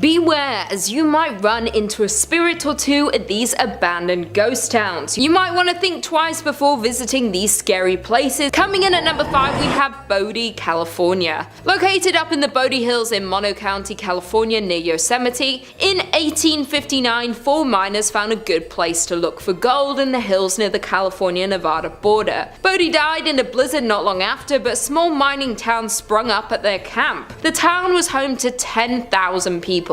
Beware, as you might run into a spirit or two at these abandoned ghost towns. You might want to think twice before visiting these scary places. Coming in at number 5 we have Bodie, California. Located up in the Bodie Hills in Mono County, California near Yosemite, in 1859 4 miners found a good place to look for gold in the hills near the California-Nevada border. Bodie died in a blizzard not long after, but a small mining town sprung up at their camp. The town was home to 10,000 people.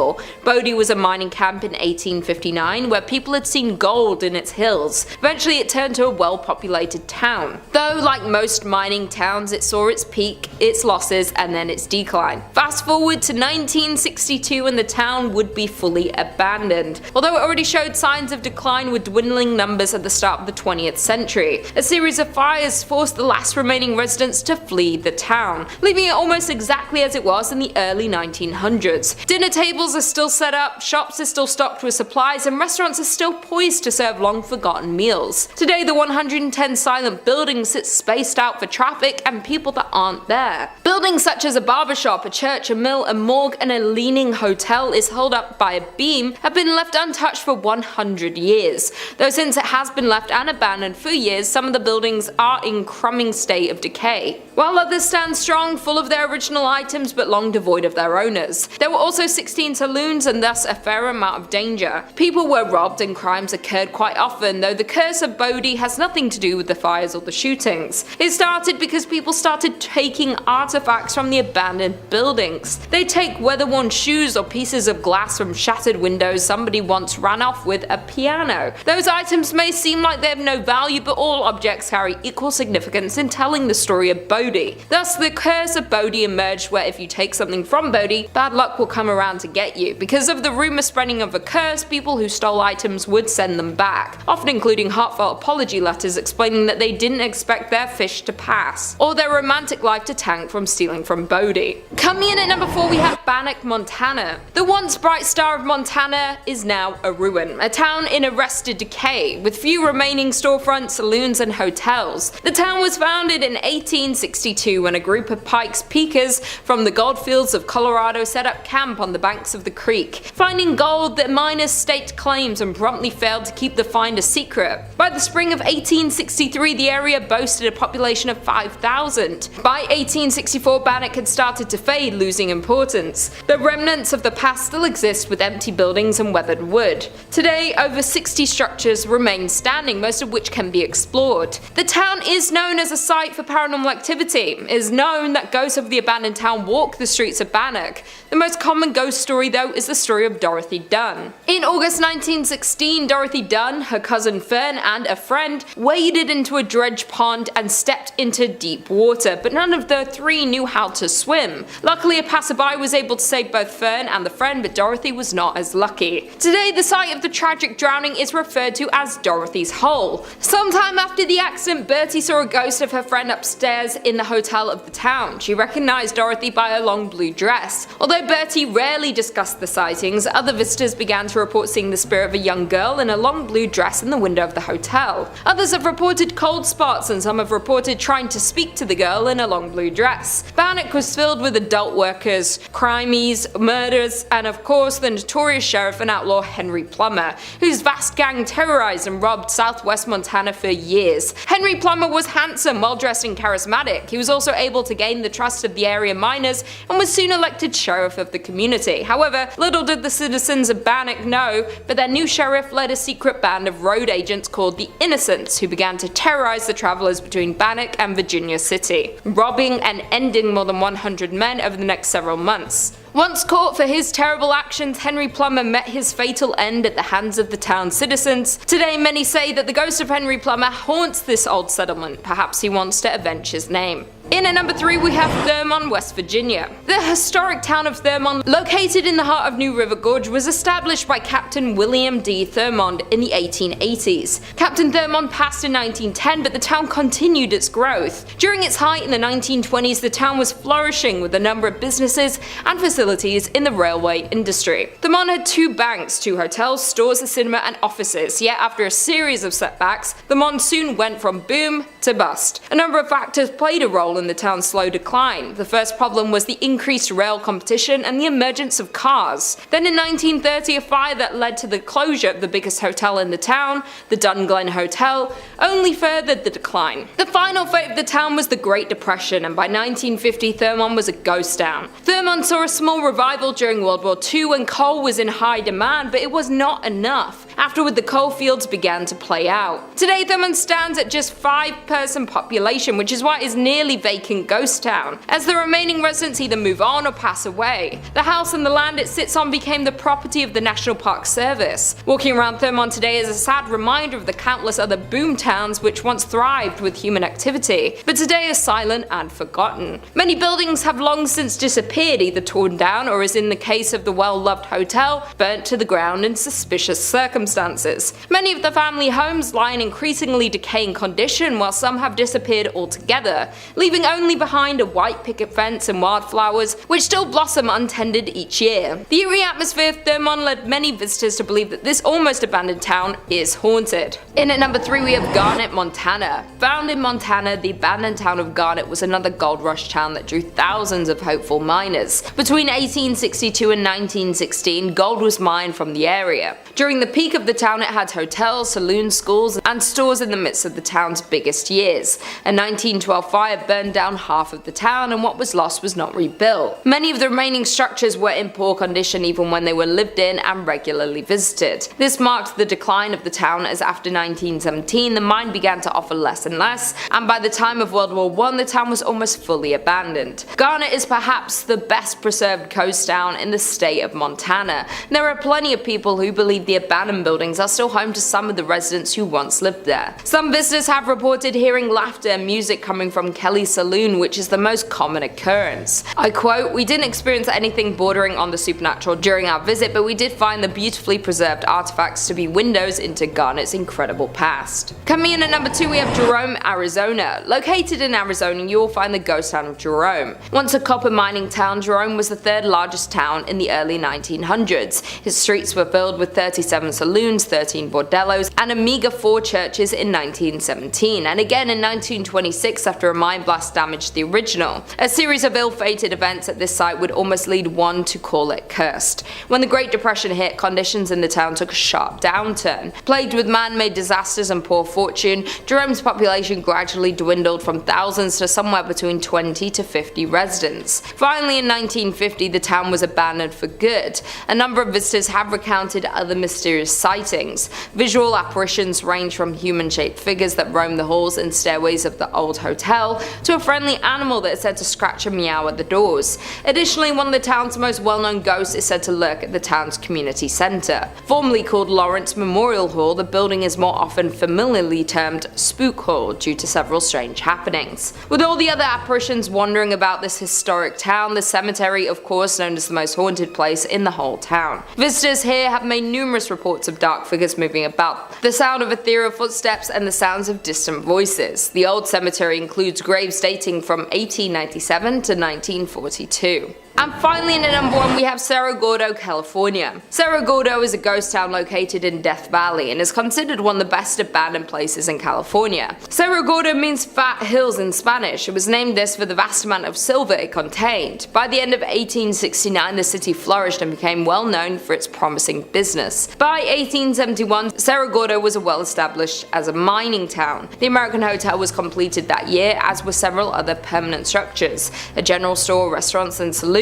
Bodie was a mining camp in 1859 where people had seen gold in its hills. Eventually it turned to a well-populated town. Though, like most mining towns, it saw its peak, its losses, and then its decline. Fast forward to 1962 and the town would be fully abandoned. Although it already showed signs of decline with dwindling numbers at the start of the 20th century, a series of fires forced the last remaining residents to flee the town, leaving it almost exactly as it was in the early 1900s. Dinner tables are still set up, shops are still stocked with supplies, and restaurants are still poised to serve long-forgotten meals. Today, the 110 silent buildings sit spaced out for traffic and people that aren't there. Buildings such as a barbershop, a church, a mill, a morgue, and a leaning hotel is held up by a beam have been left untouched for 100 years. Though since it has been left and abandoned for years, some of the buildings are in crumbling state of decay, while others stand strong, full of their original items but long devoid of their owners. There were also 16 saloons and thus a fair amount of danger. People were robbed and crimes occurred quite often, though the curse of Bodie has nothing to do with the fires or the shootings. It started because people started taking artifacts from the abandoned buildings. They take weather-worn shoes or pieces of glass from shattered windows. Somebody once ran off with a piano. Those items may seem like they have no value, but all objects carry equal significance in telling the story of Bodie. Thus, the curse of Bodie emerged, where if you take something from Bodie, bad luck will come around to get you. Because of the rumor spreading of a curse, people who stole items would send them back, often including heartfelt apology letters explaining that they didn't expect their fish to pass, or their romantic life to tank from stealing from Bodie. Coming in at number 4 we have Bannack, Montana. The once bright star of Montana is now a ruin, a town in arrested decay, with few remaining storefronts, saloons, and hotels. The town was founded in 1862 when a group of Pikes Peakers from the goldfields of Colorado set up camp on the banks of the creek. Finding gold, the miners staked claims and promptly failed to keep the find a secret. By the spring of 1863, the area boasted a population of 5,000. By 1864, Bannack had started to fade, losing importance. The remnants of the past still exist with empty buildings and weathered wood. Today, over 60 structures remain standing, most of which can be explored. The town is known as a site for paranormal activity. It is known that ghosts of the abandoned town walk the streets of Bannack. The most common ghost story, though, is the story of Dorothy Dunn. In August 1916, Dorothy Dunn, her cousin Fern, and a friend waded into a dredge pond and stepped into deep water, but none of the three knew how to swim. Luckily, a passerby was able to save both Fern and the friend, but Dorothy was not as lucky. Today, the site of the tragic drowning is referred to as Dorothy's Hole. Sometime after the accident, Bertie saw a ghost of her friend upstairs in the hotel of the town. She recognized Dorothy by her long blue dress. Although Bertie rarely discussed the sightings, other visitors began to report seeing the spirit of a young girl in a long blue dress in the window of the hotel. Others have reported cold spots, and some have reported trying to speak to the girl in a long blue dress. Bannack was filled with adult workers, crimies, murders, and of course the notorious sheriff and outlaw Henry Plummer, whose vast gang terrorized and robbed southwest Montana for years. Henry Plummer was handsome, well-dressed, and charismatic. He was also able to gain the trust of the area miners and was soon elected sheriff of the community. However, little did the citizens of Bannack know, but their new sheriff led a secret band of road agents called the Innocents, who began to terrorize the travelers between Bannack and Virginia City, robbing and ending more than 100 men over the next several months. Once caught for his terrible actions, Henry Plummer met his fatal end at the hands of the town's citizens. Today, many say that the ghost of Henry Plummer haunts this old settlement. Perhaps he wants to avenge his name. In at number 3 we have Thurmond, West Virginia. The historic town of Thurmond, located in the heart of New River Gorge, was established by Captain William D. Thurmond in the 1880s. Captain Thurmond passed in 1910, but the town continued its growth. During its height in the 1920s, the town was flourishing with a number of businesses and facilities in the railway industry. Thurmond had 2 banks, 2 hotels, stores, a cinema, and offices, yet after a series of setbacks, Thurmond soon went from boom to bust. A number of factors played a role in the town's slow decline. The first problem was the increased rail competition and the emergence of cars. Then in 1930, a fire that led to the closure of the biggest hotel in the town, the Dunglen Hotel, only furthered the decline. The final fate of the town was the Great Depression, and by 1950 Thurmond was a ghost town. Thurmond saw a small revival during World War II when coal was in high demand, but it was not enough. Afterward, the coal fields began to play out. Today Thurmond stands at just 5-person population, which is why it is nearly vacant ghost town, as the remaining residents either move on or pass away. The house and the land it sits on became the property of the National Park Service. Walking around Thurmond today is a sad reminder of the countless other boom towns which once thrived with human activity, but today are silent and forgotten. Many buildings have long since disappeared, either torn down or, as in the case of the well-loved hotel, burnt to the ground in suspicious circumstances. Many of the family homes lie in increasingly decaying condition, while some have disappeared altogether, leaving only behind a white picket fence and wildflowers which still blossom untended each year. The eerie atmosphere of Thurmond led many visitors to believe that this almost abandoned town is haunted. In at number 3 we have Garnet, Montana. Found in Montana, the abandoned town of Garnet was another gold rush town that drew thousands of hopeful miners. Between 1862 and 1916, gold was mined from the area. During the peak of the town, it had hotels, saloons, schools, and stores in the midst of the town's biggest years. A 1912 fire burned down half of the town, and what was lost was not rebuilt. Many of the remaining structures were in poor condition even when they were lived in and regularly visited. This marked the decline of the town, as after 1917 the mine began to offer less and less, and by the time of World War I the town was almost fully abandoned. Garnet is perhaps the best preserved coast town in the state of Montana. There are plenty of people who believe the abandoned buildings are still home to some of the residents who once lived there. Some visitors have reported hearing laughter and music coming from Kelly's Saloon, which is the most common occurrence. I quote, "We didn't experience anything bordering on the supernatural during our visit, but we did find the beautifully preserved artifacts to be windows into Garnet's incredible past." Coming in at number 2 we have Jerome, Arizona. Located in Arizona, you will find the ghost town of Jerome. Once a copper mining town, Jerome was the 3rd largest town in the early 1900s. His streets were filled with 37 saloons, 13 bordellos, and a meager 4 churches in 1917, and again in 1926 after a mine blast damaged the original. A series of ill-fated events at this site would almost lead one to call it cursed. When the Great Depression hit, conditions in the town took a sharp downturn. Plagued with man-made disasters and poor fortune, Jerome's population gradually dwindled from thousands to somewhere between 20 to 50 residents. Finally in 1950 the town was abandoned for good. A number of visitors have recounted other mysterious sightings. Visual apparitions range from human-shaped figures that roam the halls and stairways of the old hotel to a friendly animal that is said to scratch and meow at the doors. Additionally, one of the town's most well-known ghosts is said to lurk at the town's community centre. Formerly called Lawrence Memorial Hall, the building is more often familiarly termed Spook Hall due to several strange happenings. With all the other apparitions wandering about this historic town, the cemetery, of course, known as the most haunted place in the whole town. Visitors here have made numerous reports of dark figures moving about, the sound of ethereal footsteps, and the sounds of distant voices. The old cemetery includes graves dating from 1897 to 1942. And finally in at number 1 we have Cerro Gordo, California. Cerro Gordo is a ghost town located in Death Valley and is considered one of the best abandoned places in California. Cerro Gordo means fat hills in Spanish. It was named this for the vast amount of silver it contained. By the end of 1869 the city flourished and became well known for its promising business. By 1871 Cerro Gordo was well established as a mining town. The American Hotel was completed that year, as were several other permanent structures, a general store, restaurants and saloons.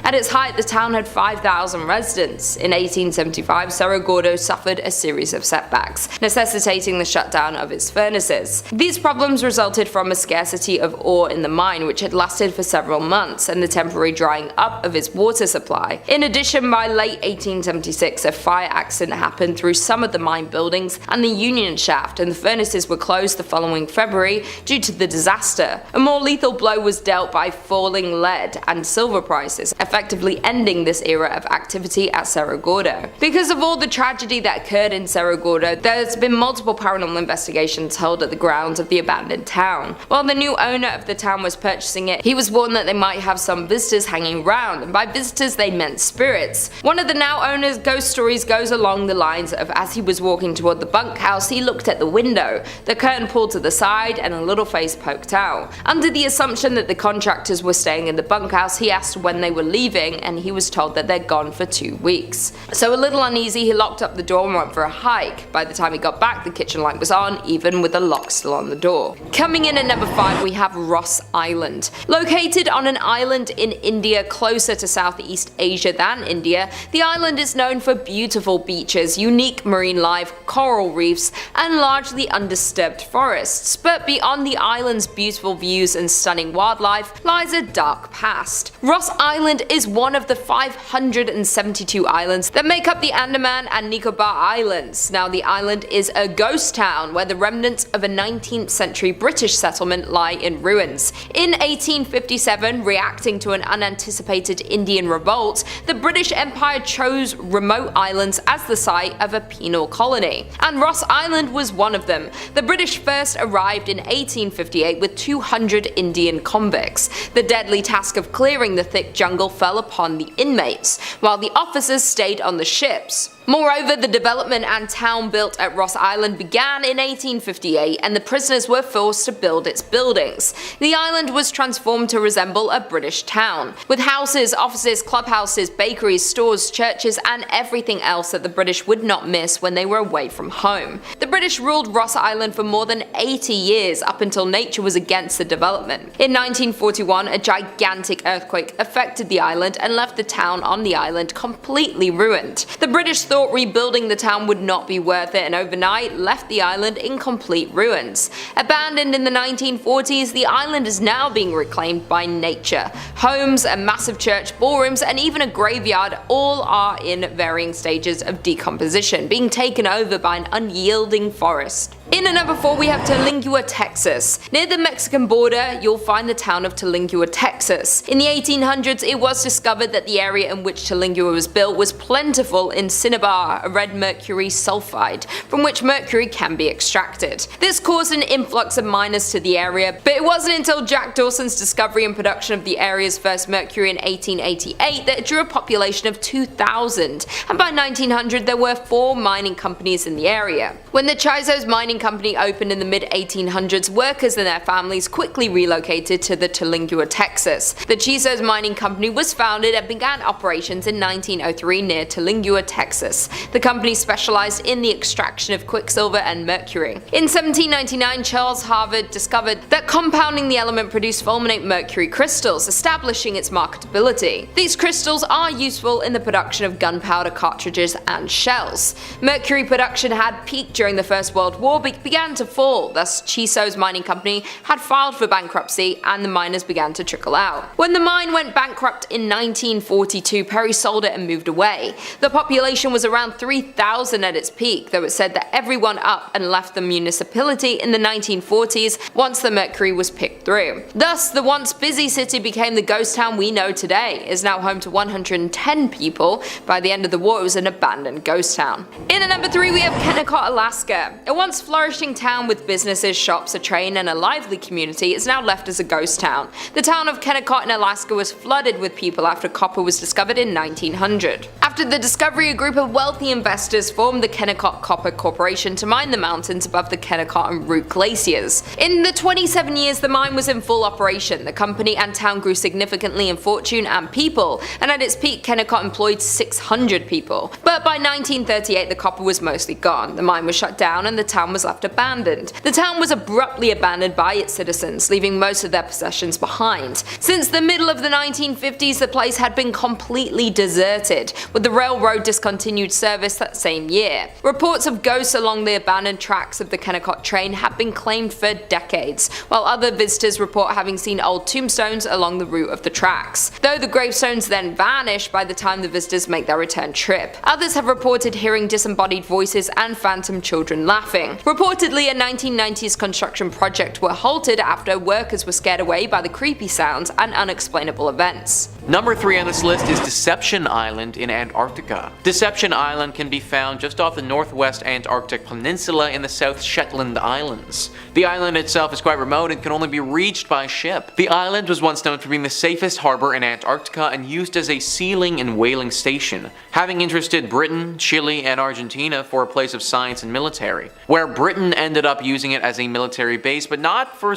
At its height, the town had 5,000 residents. In 1875, Cerro Gordo suffered a series of setbacks, necessitating the shutdown of its furnaces. These problems resulted from a scarcity of ore in the mine, which had lasted for several months, and the temporary drying up of its water supply. In addition, by late 1876, a fire accident happened through some of the mine buildings and the union shaft, and the furnaces were closed the following February due to the disaster. A more lethal blow was dealt by falling lead and silver prices, effectively ending this era of activity at Cerro Gordo. Because of all the tragedy that occurred in Cerro Gordo, there's been multiple paranormal investigations held at the grounds of the abandoned town. While the new owner of the town was purchasing it, he was warned that they might have some visitors hanging around, and by visitors they meant spirits. One of the now owner's ghost stories goes along the lines of, as he was walking toward the bunkhouse, he looked at the window, the curtain pulled to the side and a little face poked out. Under the assumption that the contractors were staying in the bunkhouse, he asked when they were leaving, and he was told that they're gone for 2 weeks. So a little uneasy, he locked up the door and went for a hike. By the time he got back, the kitchen light was on, even with the lock still on the door. Coming in at number 5, we have Ross Island. Located on an island in India closer to Southeast Asia than India, the island is known for beautiful beaches, unique marine life, coral reefs, and largely undisturbed forests. But beyond the island's beautiful views and stunning wildlife lies a dark past. Ross Island is one of the 572 islands that make up the Andaman and Nicobar Islands. Now, the island is a ghost town where the remnants of a 19th century British settlement lie in ruins. In 1857, reacting to an unanticipated Indian revolt, the British Empire chose remote islands as the site of a penal colony, and Ross Island was one of them. The British first arrived in 1858 with 200 Indian convicts. The deadly task of clearing the thick jungle fell upon the inmates, while the officers stayed on the ships. Moreover, the development and town built at Ross Island began in 1858, and the prisoners were forced to build its buildings. The island was transformed to resemble a British town, with houses, offices, clubhouses, bakeries, stores, churches, and everything else that the British would not miss when they were away from home. The British ruled Ross Island for more than 80 years, up until nature was against the development. In 1941, a gigantic earthquake affected the island and left the town on the island completely ruined. The British thought rebuilding the town would not be worth it, and overnight left the island in complete ruins. Abandoned in the 1940s, the island is now being reclaimed by nature. Homes, a massive church, ballrooms, and even a graveyard all are in varying stages of decomposition, being taken over by an unyielding forest. In at number 4, we have Terlingua, Texas. Near the Mexican border, you'll find the town of Terlingua, Texas. In the 1800s, it was discovered that the area in which Terlingua was built was plentiful in cinnabar, a red mercury sulfide, from which mercury can be extracted. This caused an influx of miners to the area, but it wasn't until Jack Dawson's discovery and production of the area's first mercury in 1888 that it drew a population of 2,000, and by 1900 there were 4 mining companies in the area. When the Chiso's mining company opened in the mid-1800s, workers and their families quickly relocated to the Terlingua, Texas. The Chiso's mining company was founded and began operations in 1903 near Terlingua, Texas. The company specialized in the extraction of quicksilver and mercury. In 1799, Charles Harvard discovered that compounding the element produced fulminate mercury crystals, establishing its marketability. These crystals are useful in the production of gunpowder cartridges and shells. Mercury production had peaked during the First World War but began to fall, thus Chiso's mining company had filed for bankruptcy and the miners began to trickle out. When the mine went bankrupt in 1942, Perry sold it and moved away. The population was around 3,000 at its peak, though it said that everyone up and left the municipality in the 1940s once the mercury was picked through. Thus, the once busy city became the ghost town we know today. It is now home to 110 people. By the end of the war, it was an abandoned ghost town. In at number 3, we have Kennecott, Alaska. A once flourishing town with businesses, shops, a train, and a lively community is now left as a ghost town. The town of Kennecott in Alaska was flooded with people after copper was discovered in 1900. After the discovery, a group of wealthy investors formed the Kennecott Copper Corporation to mine the mountains above the Kennecott and Root glaciers. In the 27 years the mine was in full operation, the company and town grew significantly in fortune and people, and at its peak Kennecott employed 600 people. But by 1938 the copper was mostly gone, the mine was shut down and the town was left abandoned. The town was abruptly abandoned by its citizens, leaving most of their possessions behind. Since the middle of the 1950s the place had been completely deserted, with the railroad discontinued service that same year. Reports of ghosts along the abandoned tracks of the Kennecott train have been claimed for decades, while other visitors report having seen old tombstones along the route of the tracks, though the gravestones then vanish by the time the visitors make their return trip. Others have reported hearing disembodied voices and phantom children laughing. Reports Reportedly, a 1990s construction project were halted after workers were scared away by the creepy sounds and unexplainable events. Number 3 on this list is Deception Island in Antarctica. Deception Island can be found just off the northwest Antarctic peninsula in the South Shetland Islands. The island itself is quite remote and can only be reached by ship. The island was once known for being the safest harbor in Antarctica and used as a sealing and whaling station, having interested Britain, Chile, and Argentina for a place of science and military, where Britain ended up using it as a military base, but not for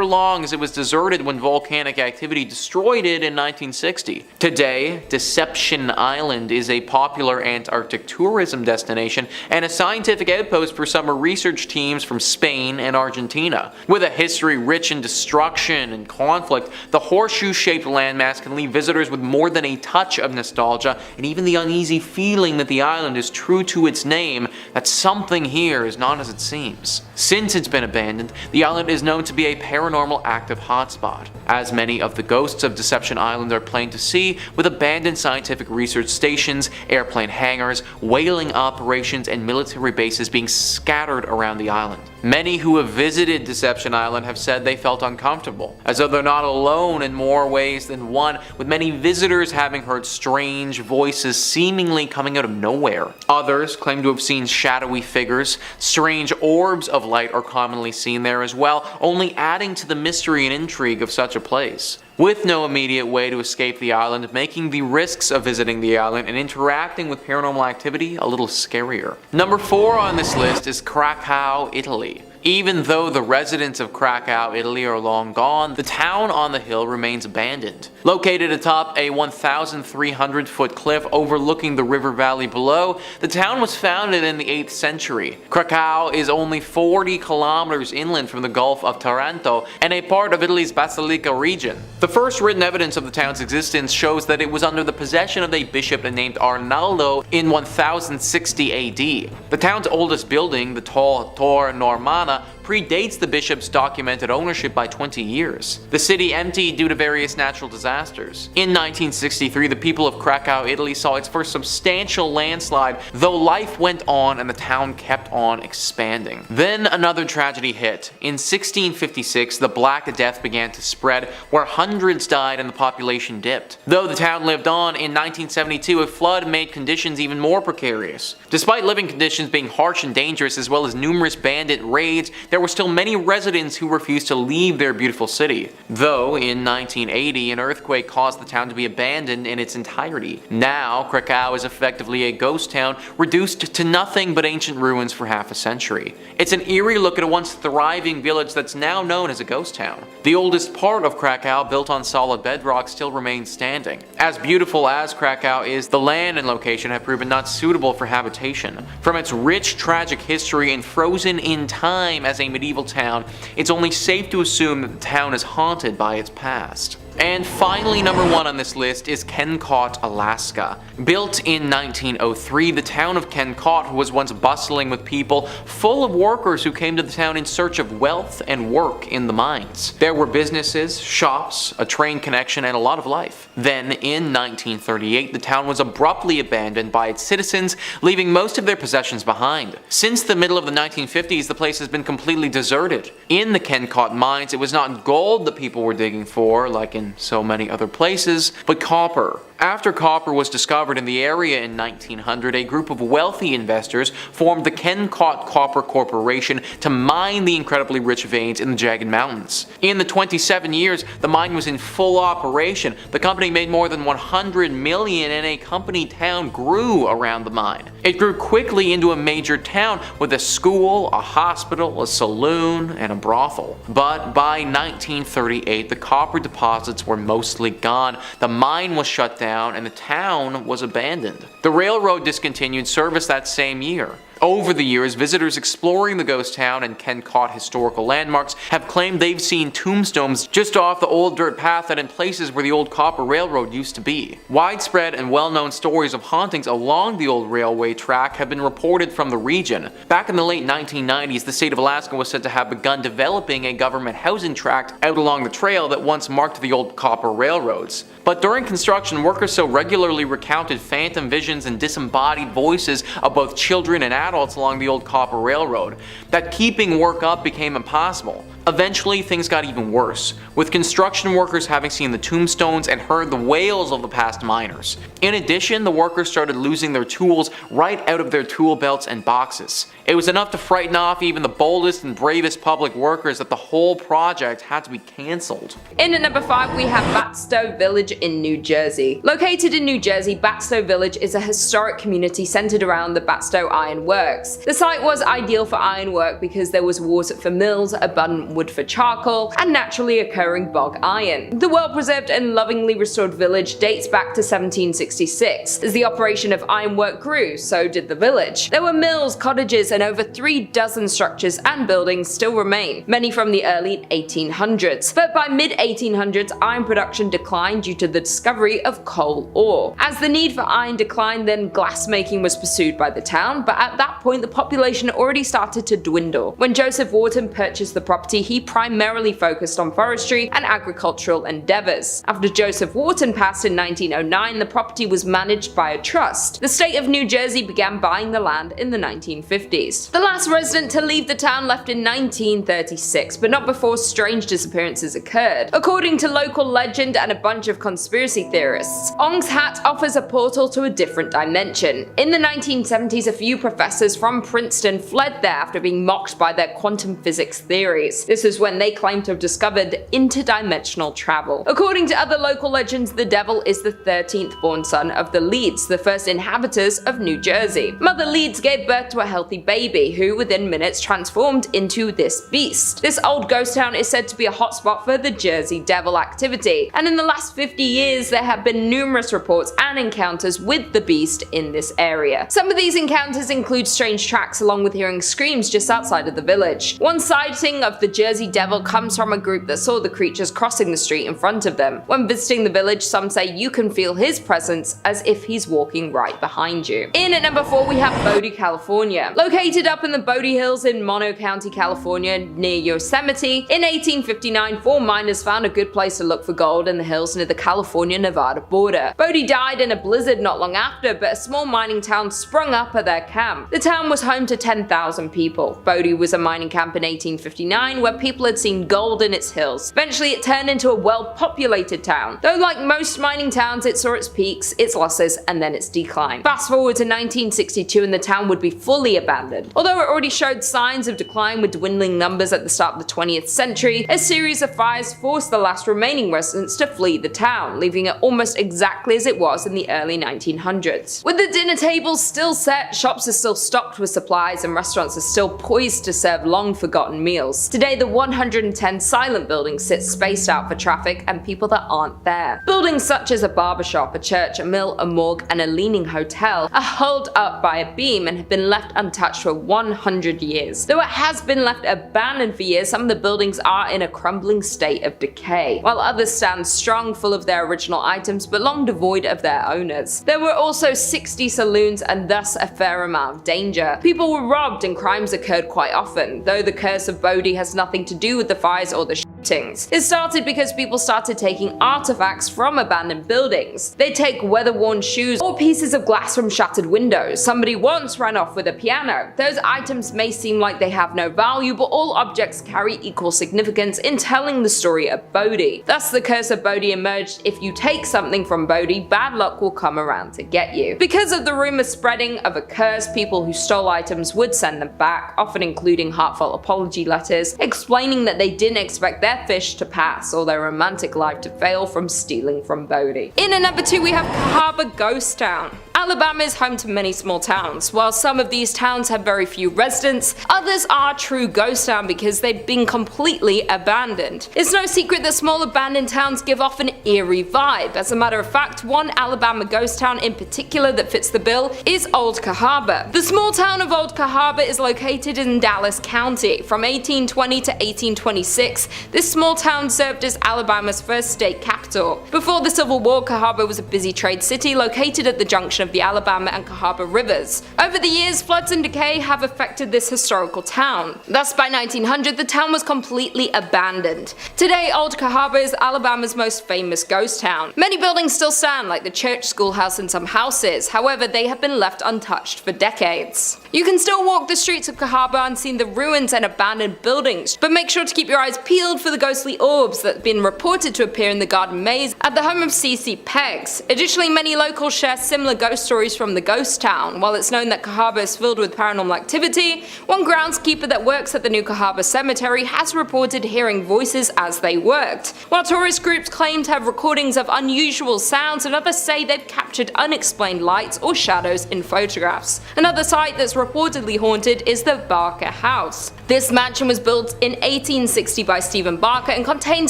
long, as it was deserted when volcanic activity destroyed it in 1960. Today, Deception Island is a popular Antarctic tourism destination and a scientific outpost for summer research teams from Spain and Argentina. With a history rich in destruction and conflict, the horseshoe-shaped landmass can leave visitors with more than a touch of nostalgia and even the uneasy feeling that the island is true to its name, that something here is not as it seems. Since it's been abandoned, the island is known to be a paranormal active hotspot, as many of the ghosts of Deception Island are plain to see, with abandoned scientific research stations, airplane hangars, whaling operations, and military bases being scattered around the island. Many who have visited Deception Island have said they felt uncomfortable, as though they're not alone in more ways than one, with many visitors having heard strange voices seemingly coming out of nowhere. Others claim to have seen shadowy figures. Strange orbs of light are commonly seen there as well, only adding to the mystery and intrigue of such a place, with no immediate way to escape the island, making the risks of visiting the island and interacting with paranormal activity a little scarier. Number 4 on this list is Craco, Italy. Even though the residents of Craco, Italy are long gone, the town on the hill remains abandoned. Located atop a 1,300-foot cliff overlooking the river valley below, the town was founded in the 8th century. Craco is only 40 kilometers inland from the Gulf of Taranto and a part of Italy's Basilicata region. The first written evidence of the town's existence shows that it was under the possession of a bishop named Arnaldo in 1060 AD. The town's oldest building, the tall Torre Normanna, predates the bishop's documented ownership by 20 years. The city emptied due to various natural disasters. In 1963, the people of Craco, Italy saw its first substantial landslide, though life went on and the town kept on expanding. Then another tragedy hit. In 1656, the Black Death began to spread, where hundreds died and the population dipped. Though the town lived on, in 1972 a flood made conditions even more precarious. Despite living conditions being harsh and dangerous, as well as numerous bandit raids, there were still many residents who refused to leave their beautiful city. Though in 1980 an earthquake caused the town to be abandoned in its entirety. Now Craco is effectively a ghost town, reduced to nothing but ancient ruins for half a century. It's an eerie look at a once thriving village that's now known as a ghost town. The oldest part of Craco, built on solid bedrock, still remains standing. As beautiful as Craco is, the land and location have proven not suitable for habitation. From its rich tragic history and frozen in time as a medieval town, it's only safe to assume that the town is haunted by its past. And finally, number 1 on this list is Kennecott, Alaska. Built in 1903, the town of Kennecott was once bustling with people, full of workers who came to the town in search of wealth and work in the mines. There were businesses, shops, a train connection, and a lot of life. Then, in 1938, the town was abruptly abandoned by its citizens, leaving most of their possessions behind. Since the middle of the 1950s, the place has been completely deserted. In the Kennecott mines, it was not gold that people were digging for, like in so many other places, but copper. After copper was discovered in the area in 1900, a group of wealthy investors formed the Kennecott Copper Corporation to mine the incredibly rich veins in the jagged mountains. In the 27 years the mine was in full operation, the company made more than $100 million and a company town grew around the mine. It grew quickly into a major town with a school, a hospital, a saloon, and a brothel. But by 1938 the copper deposits were mostly gone, the mine was shut down, and the town was abandoned. The railroad discontinued service that same year. Over the years, visitors exploring the ghost town and Kennecott historical landmarks have claimed they've seen tombstones just off the old dirt path and in places where the old copper railroad used to be. Widespread and well-known stories of hauntings along the old railway track have been reported from the region. Back in the late 1990s, the state of Alaska was said to have begun developing a government housing tract out along the trail that once marked the old copper railroads. But during construction, workers so regularly recounted phantom visions and disembodied voices of both children and adults adults along the old copper railroad that keeping work up became impossible. Eventually, things got even worse, with construction workers having seen the tombstones and heard the wails of the past miners. In addition, the workers started losing their tools right out of their tool belts and boxes. It was enough to frighten off even the boldest and bravest public workers that the whole project had to be cancelled. In at number 5 we have Batsto Village in New Jersey. Located in New Jersey, Batsto Village is a historic community centered around the Batsto Iron Works. The site was ideal for ironwork because there was water for mills, abundant wood for charcoal, and naturally occurring bog iron. The well-preserved and lovingly restored village dates back to 1766. As the operation of ironwork grew, so did the village. There were mills, cottages, and over 3 dozen structures and buildings still remain, many from the early 1800s. But by mid-1800s, iron production declined due to the discovery of coal ore. As the need for iron declined, then glassmaking was pursued by the town, but at that point the population already started to dwindle. When Joseph Wharton purchased the property, he primarily focused on forestry and agricultural endeavors. After Joseph Wharton passed in 1909, the property was managed by a trust. The state of New Jersey began buying the land in the 1950s. The last resident to leave the town left in 1936, but not before strange disappearances occurred. According to local legend and a bunch of conspiracy theorists, Ong's Hat offers a portal to a different dimension. In the 1970s, a few professors from Princeton fled there after being mocked by their quantum physics theories. This is when they claim to have discovered interdimensional travel. According to other local legends, the devil is the 13th born son of the Leeds, the first inhabitants of New Jersey. Mother Leeds gave birth to a healthy baby, who within minutes transformed into this beast. This old ghost town is said to be a hotspot for the Jersey Devil activity, and in the last 50 years there have been numerous reports and encounters with the beast in this area. Some of these encounters include strange tracks along with hearing screams just outside of the village. One sighting of the Jersey Devil comes from a group that saw the creatures crossing the street in front of them. When visiting the village, some say you can feel his presence as if he's walking right behind you. In at number 4 we have Bodie, California. Located up in the Bodie Hills in Mono County, California, near Yosemite, in 1859 4 miners found a good place to look for gold in the hills near the California-Nevada border. Bodie died in a blizzard not long after, but a small mining town sprung up at their camp. The town was home to 10,000 people. Bodie was a mining camp in 1859 where people had seen gold in its hills. Eventually it turned into a well-populated town, though like most mining towns it saw its peaks, its losses, and then its decline. Fast forward to 1962 and the town would be fully abandoned. Although it already showed signs of decline with dwindling numbers at the start of the 20th century, a series of fires forced the last remaining residents to flee the town, leaving it almost exactly as it was in the early 1900s. With the dinner tables still set, shops are still stocked with supplies, and restaurants are still poised to serve long-forgotten meals. Today the 110 silent buildings sit spaced out for traffic and people that aren't there. Buildings such as a barbershop, a church, a mill, a morgue, and a leaning hotel are held up by a beam and have been left untouched for 100 years. Though it has been left abandoned for years, some of the buildings are in a crumbling state of decay, while others stand strong, full of their original items but long devoid of their owners. There were also 60 saloons and thus a fair amount of danger. People were robbed and crimes occurred quite often, though the curse of Bodie has nothing to do with the fires or the shootings. It started because people started taking artifacts from abandoned buildings. They take weather-worn shoes or pieces of glass from shattered windows. Somebody once ran off with a piano. Those items may seem like they have no value, but all objects carry equal significance in telling the story of Bodie. Thus the curse of Bodie emerged: if you take something from Bodie, bad luck will come around to get you. Because of the rumor spreading of a curse, people who stole items would send them back, often including heartfelt apology letters, explaining that they didn't expect their fish to pass or their romantic life to fail from stealing from Bodie. In at number 2 we have Cahawba Ghost Town. Alabama is home to many small towns. While some of these towns have very few residents, others are true ghost town because they've been completely abandoned. It's no secret that small abandoned towns give off an eerie vibe. As a matter of fact, one Alabama ghost town in particular that fits the bill is Old Cahawba. The small town of Old Cahawba is located in Dallas County. From 1820 to 1826, this small town served as Alabama's first state capital. Before the Civil War, Cahawba was a busy trade city located at the junction of of the Alabama and Cahawba rivers. Over the years, floods and decay have affected this historical town. Thus, by 1900, the town was completely abandoned. Today, Old Cahawba is Alabama's most famous ghost town. Many buildings still stand, like the church, schoolhouse, and some houses. However, they have been left untouched for decades. You can still walk the streets of Cahawba and see the ruins and abandoned buildings, but make sure to keep your eyes peeled for the ghostly orbs that have been reported to appear in the garden maze at the home of C.C. Peggs. Additionally, many locals share similar ghost stories from the ghost town. While it's known that Cahawba is filled with paranormal activity, one groundskeeper that works at the New Cahawba Cemetery has reported hearing voices as they worked. While tourist groups claim to have recordings of unusual sounds, and others say they've captured unexplained lights or shadows in photographs. Another site that's reportedly haunted is the Barker House. This mansion was built in 1860 by Stephen Barker and contained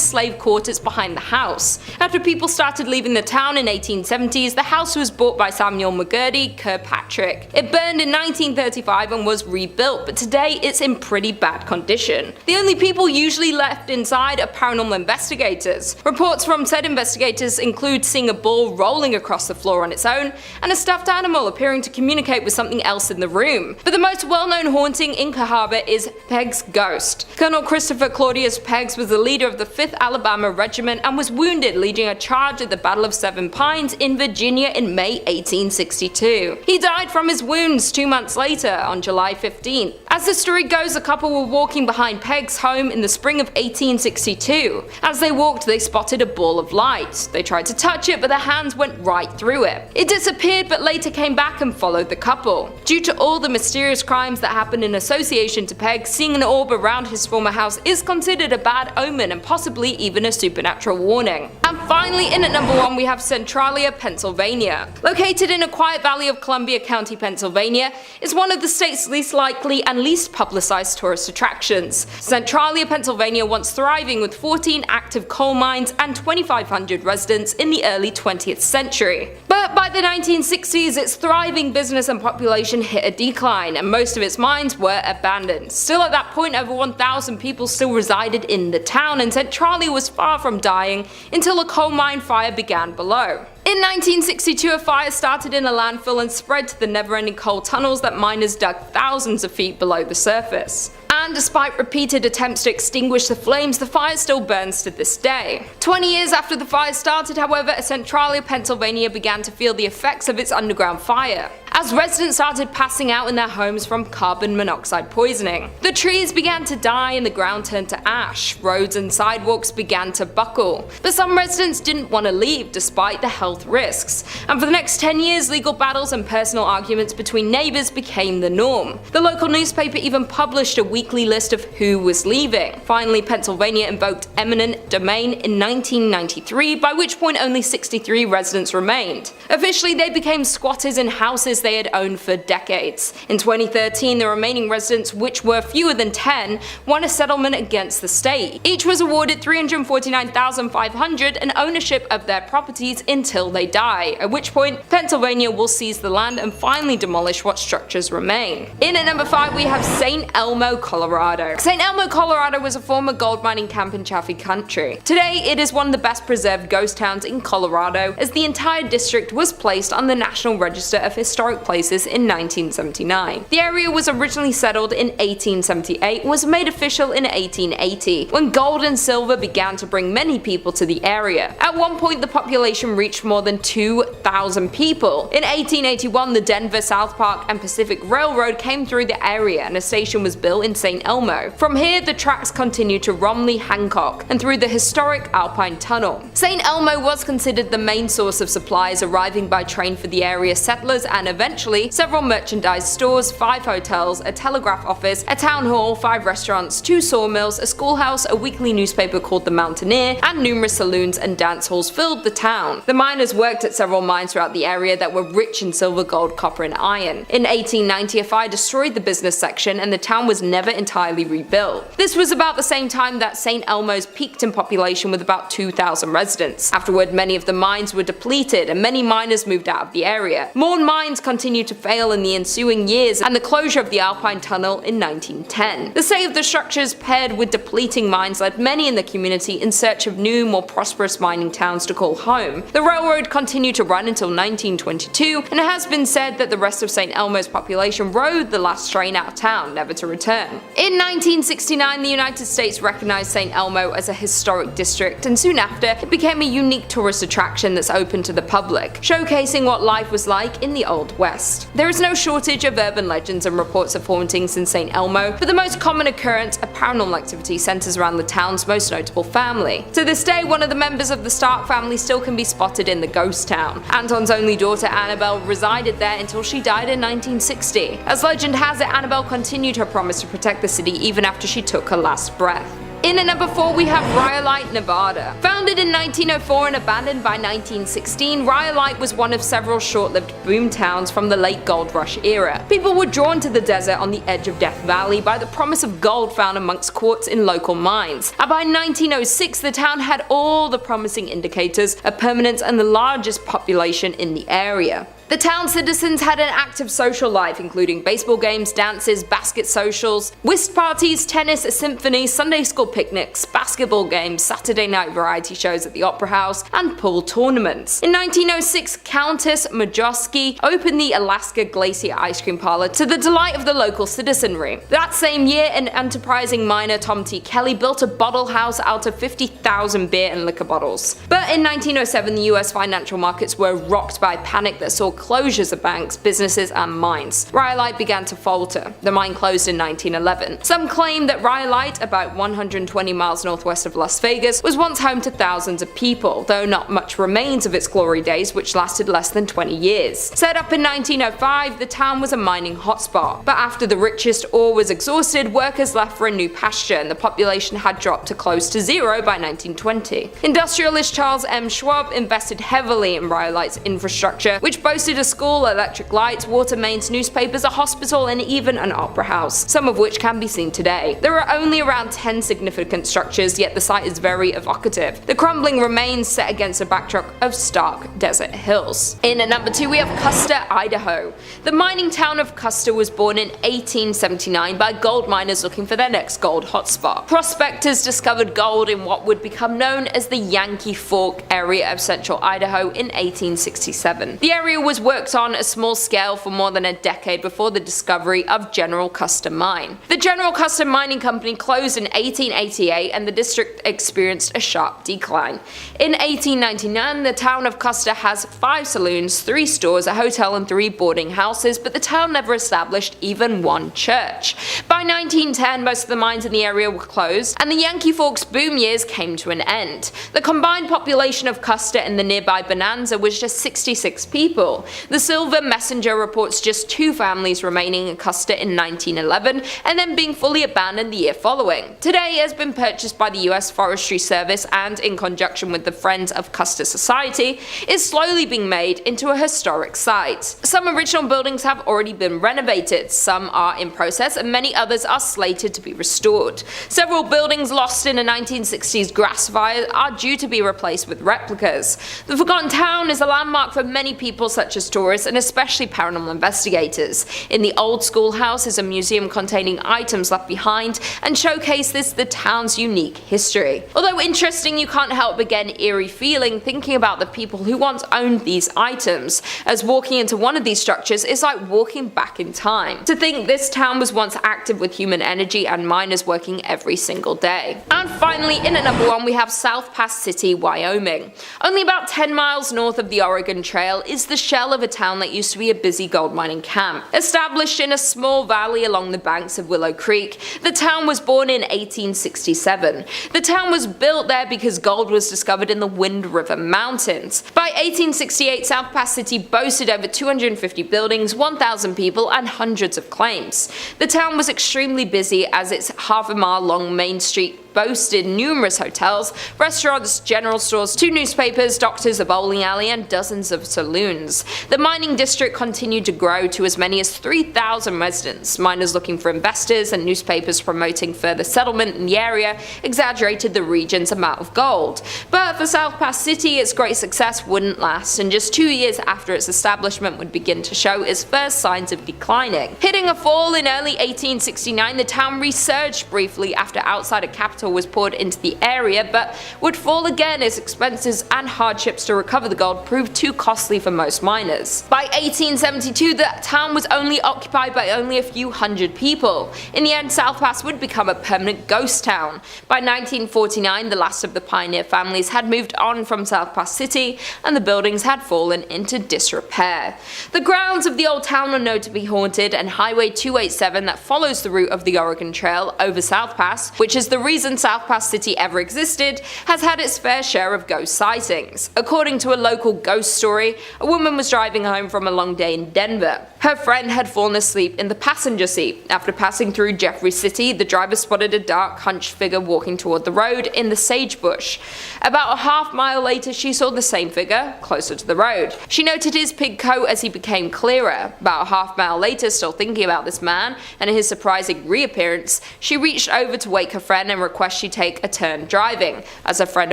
slave quarters behind the house. After people started leaving the town in 1870s, the house was bought by Samuel McGurdy Kirkpatrick. It burned in 1935 and was rebuilt, but today it's in pretty bad condition. The only people usually left inside are paranormal investigators. Reports from said investigators include seeing a ball rolling across the floor on its own, and a stuffed animal appearing to communicate with something else in the room. But the most well-known haunting in Cahawba is Peggs' ghost. Colonel Christopher Claudius Peggs was the leader of the 5th Alabama Regiment and was wounded leading a charge at the Battle of Seven Pines in Virginia in May 1862. He died from his wounds 2 months later, on July 15th. As the story goes, a couple were walking behind Peggs' home in the spring of 1862. As they walked, they spotted a ball of light. They tried to touch it, but their hands went right through it. It disappeared, but later came back and followed the couple. Due to all the mysterious crimes that happened in association to Peggs, seeing an orb around his former house is considered a bad omen and possibly even a supernatural warning. And finally, in at number 1, we have Centralia, Pennsylvania. Located in a quiet valley of Columbia County, Pennsylvania, is one of the state's least likely and least publicized tourist attractions. Centralia, Pennsylvania, once thriving with 14 active coal mines and 2,500 residents in the early 20th century. But by the 1960s, its thriving business and population hit a decline, and most of its mines were abandoned. Still, at that point, over 1,000 people still resided in the town, and Centralia was far from dying until a coal mine fire began below. In 1962, a fire started in a landfill and spread to the never-ending coal tunnels that miners dug thousands of feet below the surface. And despite repeated attempts to extinguish the flames, the fire still burns to this day. 20 years after the fire started, however, Centralia, Pennsylvania began to feel the effects of its underground fire, as residents started passing out in their homes from carbon monoxide poisoning. The trees began to die and the ground turned to ash. Roads and sidewalks began to buckle. But some residents didn't want to leave despite the health risks, and for the next 10 years, legal battles and personal arguments between neighbors became the norm. The local newspaper even published a weekly list of who was leaving. Finally, Pennsylvania invoked eminent domain in 1993, by which point only 63 residents remained. Officially, they became squatters in houses they had owned for decades. In 2013, the remaining residents, which were fewer than 10, won a settlement against the state. Each was awarded $349,500 and ownership of their properties until they die, at which point Pennsylvania will seize the land and finally demolish what structures remain. In at number 5, we have St. Elmo, Colorado. St. Elmo, Colorado was a former gold mining camp in Chaffee Country. Today, it is one of the best preserved ghost towns in Colorado, as the entire district was placed on the National Register of Historic Places in 1979. The area was originally settled in 1878 and was made official in 1880, when gold and silver began to bring many people to the area. At one point, the population reached more than 2,000 people. In 1881, the Denver, South Park, and Pacific Railroad came through the area, and a station was built in St. Elmo. From here, the tracks continued to Romley, Hancock, and through the historic Alpine Tunnel. St. Elmo was considered the main source of supplies arriving by train for the area settlers, and eventually several merchandise stores, 5 hotels, a telegraph office, a town hall, 5 restaurants, 2 sawmills, a schoolhouse, a weekly newspaper called The Mountaineer, and numerous saloons and dance halls filled the town. The miners worked at several mines throughout the area that were rich in silver, gold, copper, and iron. In 1890, a fire destroyed the business section, and the town was never entirely rebuilt. This was about the same time that St. Elmo's peaked in population with about 2,000 residents. Afterward, many of the mines were depleted and many miners moved out of the area. More mines continued to fail in the ensuing years, and the closure of the Alpine Tunnel in 1910. The state of the structures paired with depleting mines led many in the community in search of new, more prosperous mining towns to call home. The railroad continued to run until 1922, and it has been said that the rest of St. Elmo's population rode the last train out of town, never to return. In 1969, the United States recognized St. Elmo as a historic district, and soon after, it became a unique tourist attraction that's open to the public, showcasing what life was like in the Old West. There is no shortage of urban legends and reports of hauntings in St. Elmo, but the most common occurrence of paranormal activity centers around the town's most notable family. To this day, one of the members of the Stark family still can be spotted in the ghost town. Anton's only daughter Annabelle resided there until she died in 1960. As legend has it, Annabelle continued her promise to protect the city even after she took her last breath. In at number 4 we have Rhyolite, Nevada. Founded in 1904 and abandoned by 1916, Rhyolite was one of several short-lived boom towns from the late gold rush era. People were drawn to the desert on the edge of Death Valley by the promise of gold found amongst quartz in local mines. And by 1906 the town had all the promising indicators of permanence and the largest population in the area. The town's citizens had an active social life, including baseball games, dances, basket socials, whist parties, tennis, a symphony, Sunday school picnics, basketball games, Saturday night variety shows at the Opera House, and pool tournaments. In 1906, Countess Majowski opened the Alaska Glacier Ice Cream Parlor to the delight of the local citizenry. That same year, an enterprising miner, Tom T. Kelly, built a bottle house out of 50,000 beer and liquor bottles. But in 1907, the US financial markets were rocked by panic that saw closures of banks, businesses, and mines. Rhyolite began to falter. The mine closed in 1911. Some claim that Rhyolite, about 120 miles northwest of Las Vegas, was once home to thousands of people, though not much remains of its glory days, which lasted less than 20 years. Set up in 1905, the town was a mining hotspot, but after the richest ore was exhausted, workers left for a new pasture, and the population had dropped to close to zero by 1920. Industrialist Charles M. Schwab invested heavily in Rhyolite's infrastructure, which boasted a school, electric lights, water mains, newspapers, a hospital, and even an opera house, some of which can be seen today. There are only around 10 significant structures, yet the site is very evocative. The crumbling remains set against a backdrop of stark desert hills. In at number 2 we have Custer, Idaho. The mining town of Custer was born in 1879 by gold miners looking for their next gold hotspot. Prospectors discovered gold in what would become known as the Yankee Fork area of central Idaho in 1867. The area was worked on a small scale for more than a decade before the discovery of General Custer Mine. The General Custer Mining Company closed in 1888 and the district experienced a sharp decline. In 1899, the town of Custer has 5 saloons, 3 stores, a hotel, and 3 boarding houses, but the town never established even one church. By 1910, most of the mines in the area were closed, and the Yankee Forks boom years came to an end. The combined population of Custer and the nearby Bonanza was just 66 people. The Silver Messenger reports just 2 families remaining in Custer in 1911 and then being fully abandoned the year following. Today it has been purchased by the US Forestry Service and, in conjunction with the Friends of Custer Society, is slowly being made into a historic site. Some original buildings have already been renovated, some are in process, and many others are slated to be restored. Several buildings lost in a 1960s grass fire are due to be replaced with replicas. The Forgotten Town is a landmark for many people such as tourists and especially paranormal investigators. In the old schoolhouse is a museum containing items left behind and showcases the town's unique history. Although interesting, you can't help but get an eerie feeling thinking about the people who once owned these items, as walking into one of these structures is like walking back in time. To think this town was once active with human energy and miners working every single day. And finally, in at number 1 we have South Pass City, Wyoming. Only about 10 miles north of the Oregon Trail is the shell of a town that used to be a busy gold mining camp. Established in a small valley along the banks of Willow Creek, the town was born in 1867. The town was built there because gold was discovered in the Wind River Mountains. By 1868, South Pass City boasted over 250 buildings, 1,000 people, and hundreds of claims. The town was extremely busy as its half-a-mile-long main street boasted numerous hotels, restaurants, general stores, 2 newspapers, doctors, a bowling alley, and dozens of saloons. The mining district continued to grow to as many as 3,000 residents. Miners looking for investors and newspapers promoting further settlement in the area exaggerated the region's amount of gold. But for South Pass City, its great success wouldn't last, and just 2 years after its establishment would begin to show its first signs of declining. Hitting a fall in early 1869, the town resurged briefly after outsider capital was poured into the area, but would fall again as expenses and hardships to recover the gold proved too costly for most miners. By 1872, the town was only occupied by only a few hundred people. In the end, South Pass would become a permanent ghost town. By 1949, the last of the pioneer families had moved on from South Pass City, and the buildings had fallen into disrepair. The grounds of the old town are known to be haunted, and Highway 287 that follows the route of the Oregon Trail over South Pass, which is the reason South Pass City ever existed, has had its fair share of ghost sightings. According to a local ghost story, a woman was driving home from a long day in Denver. Her friend had fallen asleep in the passenger seat. After passing through Jeffrey City, the driver spotted a dark, hunched figure walking toward the road in the sagebrush. About a half-mile later, she saw the same figure closer to the road. She noted his pig coat as he became clearer. About a half-mile later, still thinking about this man and his surprising reappearance, she reached over to wake her friend and request she take a turn driving. As her friend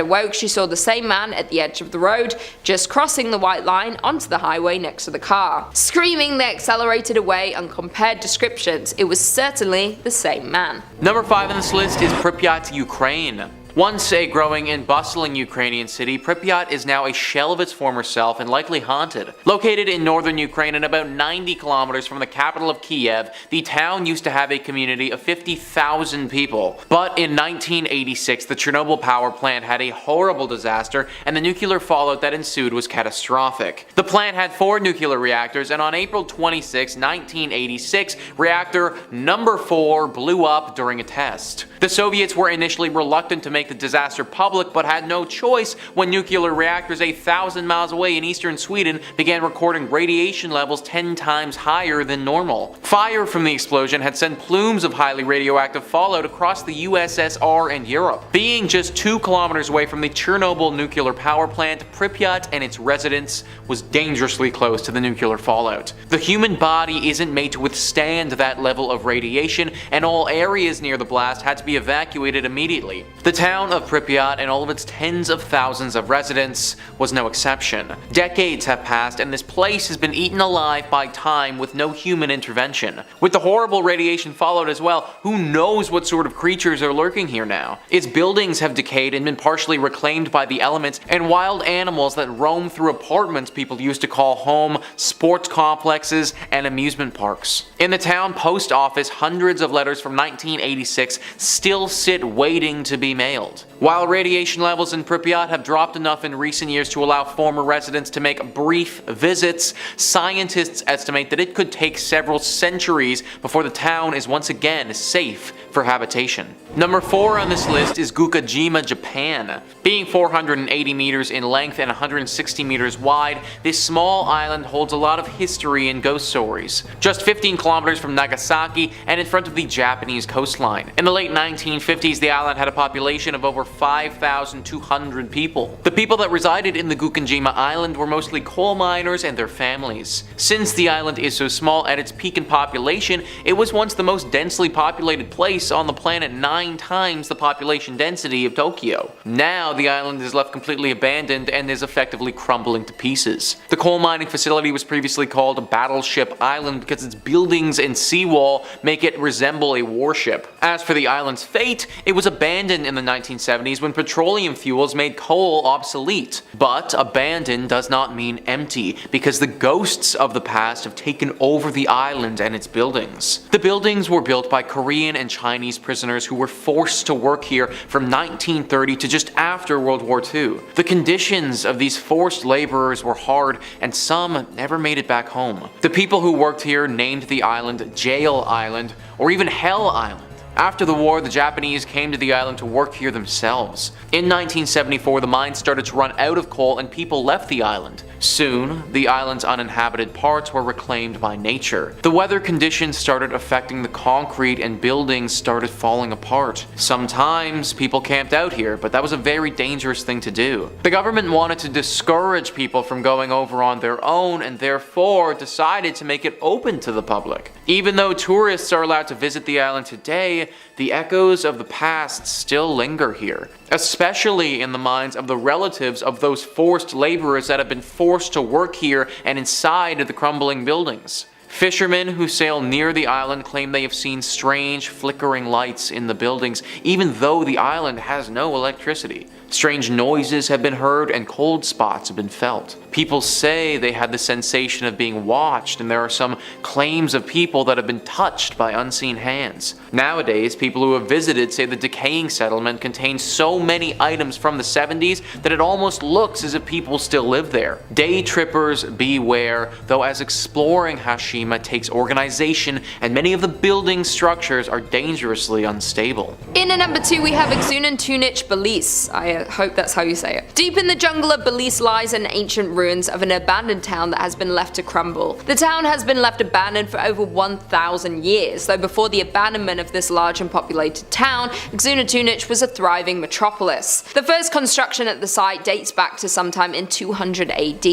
awoke, she saw the same man at the edge of the road, just crossing the white line onto the highway next to the car. Screaming, they accelerated away and compared descriptions. It was certainly the same man. Number 5 on this list is Pripyat, Ukraine. Once a growing and bustling Ukrainian city, Pripyat is now a shell of its former self and likely haunted. Located in northern Ukraine and about 90 kilometers from the capital of Kiev, the town used to have a community of 50,000 people. But in 1986, the Chernobyl power plant had a horrible disaster, and the nuclear fallout that ensued was catastrophic. The plant had 4 nuclear reactors, and on April 26, 1986, reactor number 4 blew up during a test. The Soviets were initially reluctant to make the disaster public, but had no choice when nuclear reactors 1,000 miles away in eastern Sweden began recording radiation levels 10 times higher than normal. Fire from the explosion had sent plumes of highly radioactive fallout across the USSR and Europe. Being just 2 kilometers away from the Chernobyl nuclear power plant, Pripyat and its residents was dangerously close to the nuclear fallout. The human body isn't made to withstand that level of radiation, and all areas near the blast had to be evacuated immediately. The town of Pripyat and all of its tens of thousands of residents was no exception. Decades have passed, and this place has been eaten alive by time with no human intervention. With the horrible radiation fallout as well, who knows what sort of creatures are lurking here now? Its buildings have decayed and been partially reclaimed by the elements, and wild animals that roam through apartments people used to call home, sports complexes, and amusement parks. In the town post office, hundreds of letters from 1986 still sit waiting to be mailed. While radiation levels in Pripyat have dropped enough in recent years to allow former residents to make brief visits, scientists estimate that it could take several centuries before the town is once again safe for habitation. Number 4 on this list is Gukajima, Japan. Being 480 meters in length and 160 meters wide, this small island holds a lot of history and ghost stories. Just 15 kilometers from Nagasaki and in front of the Japanese coastline. In the late 1950s, the island had a population of over 5,200 people. The people that resided in the Gukajima Island were mostly coal miners and their families. Since the island is so small, at its peak in population, it was once the most densely populated place on the planet, 9 times the population density of Tokyo. Now the island is left completely abandoned and is effectively crumbling to pieces. The coal mining facility was previously called Battleship Island because its buildings and seawall make it resemble a warship. As for the island's fate, it was abandoned in the 1970s when petroleum fuels made coal obsolete. But abandoned does not mean empty, because the ghosts of the past have taken over the island and its buildings. The buildings were built by Korean and Chinese prisoners who were forced to work here from 1930 to just after World War II. The conditions of these forced laborers were hard, and some never made it back home. The people who worked here named the island Jail Island, or even Hell Island. After the war, the Japanese came to the island to work here themselves. In 1974, the mine started to run out of coal and people left the island. Soon, the island's uninhabited parts were reclaimed by nature. The weather conditions started affecting the concrete and buildings started falling apart. Sometimes people camped out here, but that was a very dangerous thing to do. The government wanted to discourage people from going over on their own and therefore decided to make it open to the public. Even though tourists are allowed to visit the island today, the echoes of the past still linger here, especially in the minds of the relatives of those forced laborers that have been forced to work here and inside the crumbling buildings. Fishermen who sail near the island claim they have seen strange flickering lights in the buildings, even though the island has no electricity. Strange noises have been heard and cold spots have been felt. People say they had the sensation of being watched, and there are some claims of people that have been touched by unseen hands. Nowadays, people who have visited say the decaying settlement contains so many items from the 70s that it almost looks as if people still live there. Day trippers beware, though as exploring Hashima takes organization and many of the building structures are dangerously unstable. In at number 2 we have Xunantunich, Belize. I hope that's how you say it. Deep in the jungle of Belize lies an ancient ruins of an abandoned town that has been left to crumble. The town has been left abandoned for over 1,000 years, though before the abandonment of this large and populated town, Xunantunich was a thriving metropolis. The first construction at the site dates back to sometime in 200 AD,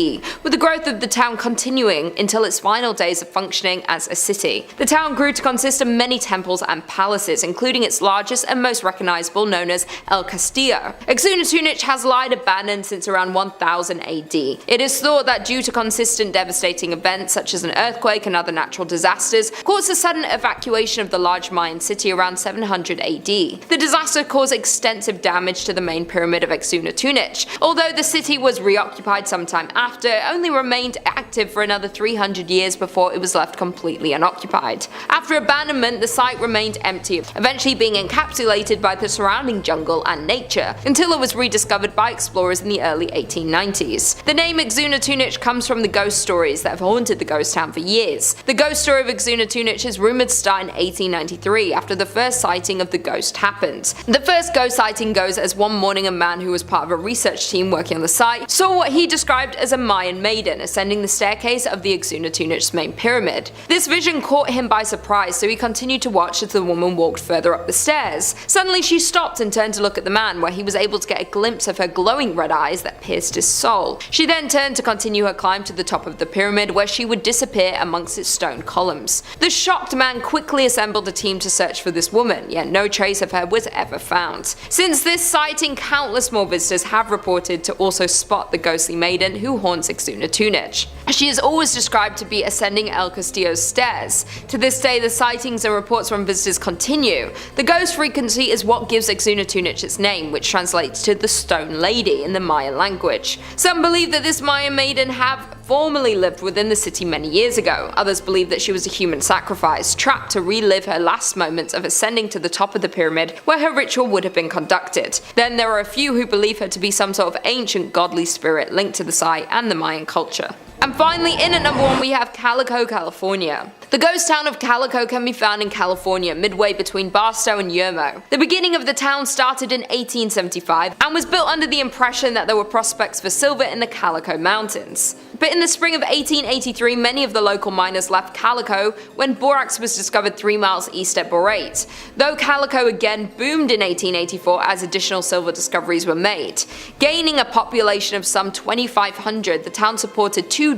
with the growth of the town continuing until its final days of functioning as a city. The town grew to consist of many temples and palaces, including its largest and most recognizable, known as El Castillo. Xunantunich has lied abandoned since around 1000 AD. It is thought that due to consistent devastating events such as an earthquake and other natural disasters, caused a sudden evacuation of the large Mayan city around 700 AD. The disaster caused extensive damage to the main pyramid of Xunantunich. Although the city was reoccupied sometime after, it only remained active for another 300 years before it was left completely unoccupied. After abandonment, the site remained empty, eventually being encapsulated by the surrounding jungle and nature, until it was rediscovered by explorers in the early 1890s. The name Xunantunich comes from the ghost stories that have haunted the ghost town for years. The ghost story of Xunantunich is rumored to start in 1893, after the first sighting of the ghost happened. The first ghost sighting goes as one morning a man who was part of a research team working on the site saw what he described as a Mayan maiden ascending the staircase of the Xunantunich's main pyramid. This vision caught him by surprise, so he continued to watch as the woman walked further up the stairs. Suddenly she stopped and turned to look at the man, where he was able to get a glimpse of her glowing red eyes that pierced his soul. She then turned to continue her climb to the top of the pyramid, where she would disappear amongst its stone columns. The shocked man quickly assembled a team to search for this woman, yet no trace of her was ever found. Since this sighting, countless more visitors have reported to also spot the ghostly maiden who haunts Xunantunich. She is always described to be ascending El Castillo's stairs. To this day, the sightings and reports from visitors continue. The ghost frequency is what gives Xunantunich its name, which translates to the Stone Lady in the Mayan language. Some believe that this Mayan maiden have formerly lived within the city many years ago. Others believe that she was a human sacrifice, trapped to relive her last moments of ascending to the top of the pyramid where her ritual would have been conducted. Then there are a few who believe her to be some sort of ancient godly spirit linked to the site and the Mayan culture. And finally, in at number 1 we have Calico, California. The ghost town of Calico can be found in California, midway between Batsto and Yermo. The beginning of the town started in 1875 and was built under the impression that there were prospects for silver in the Calico Mountains. But in the spring of 1883, many of the local miners left Calico when borax was discovered 3 miles east at Borate. Though Calico again boomed in 1884 as additional silver discoveries were made. Gaining a population of some 2,500, the town supported 24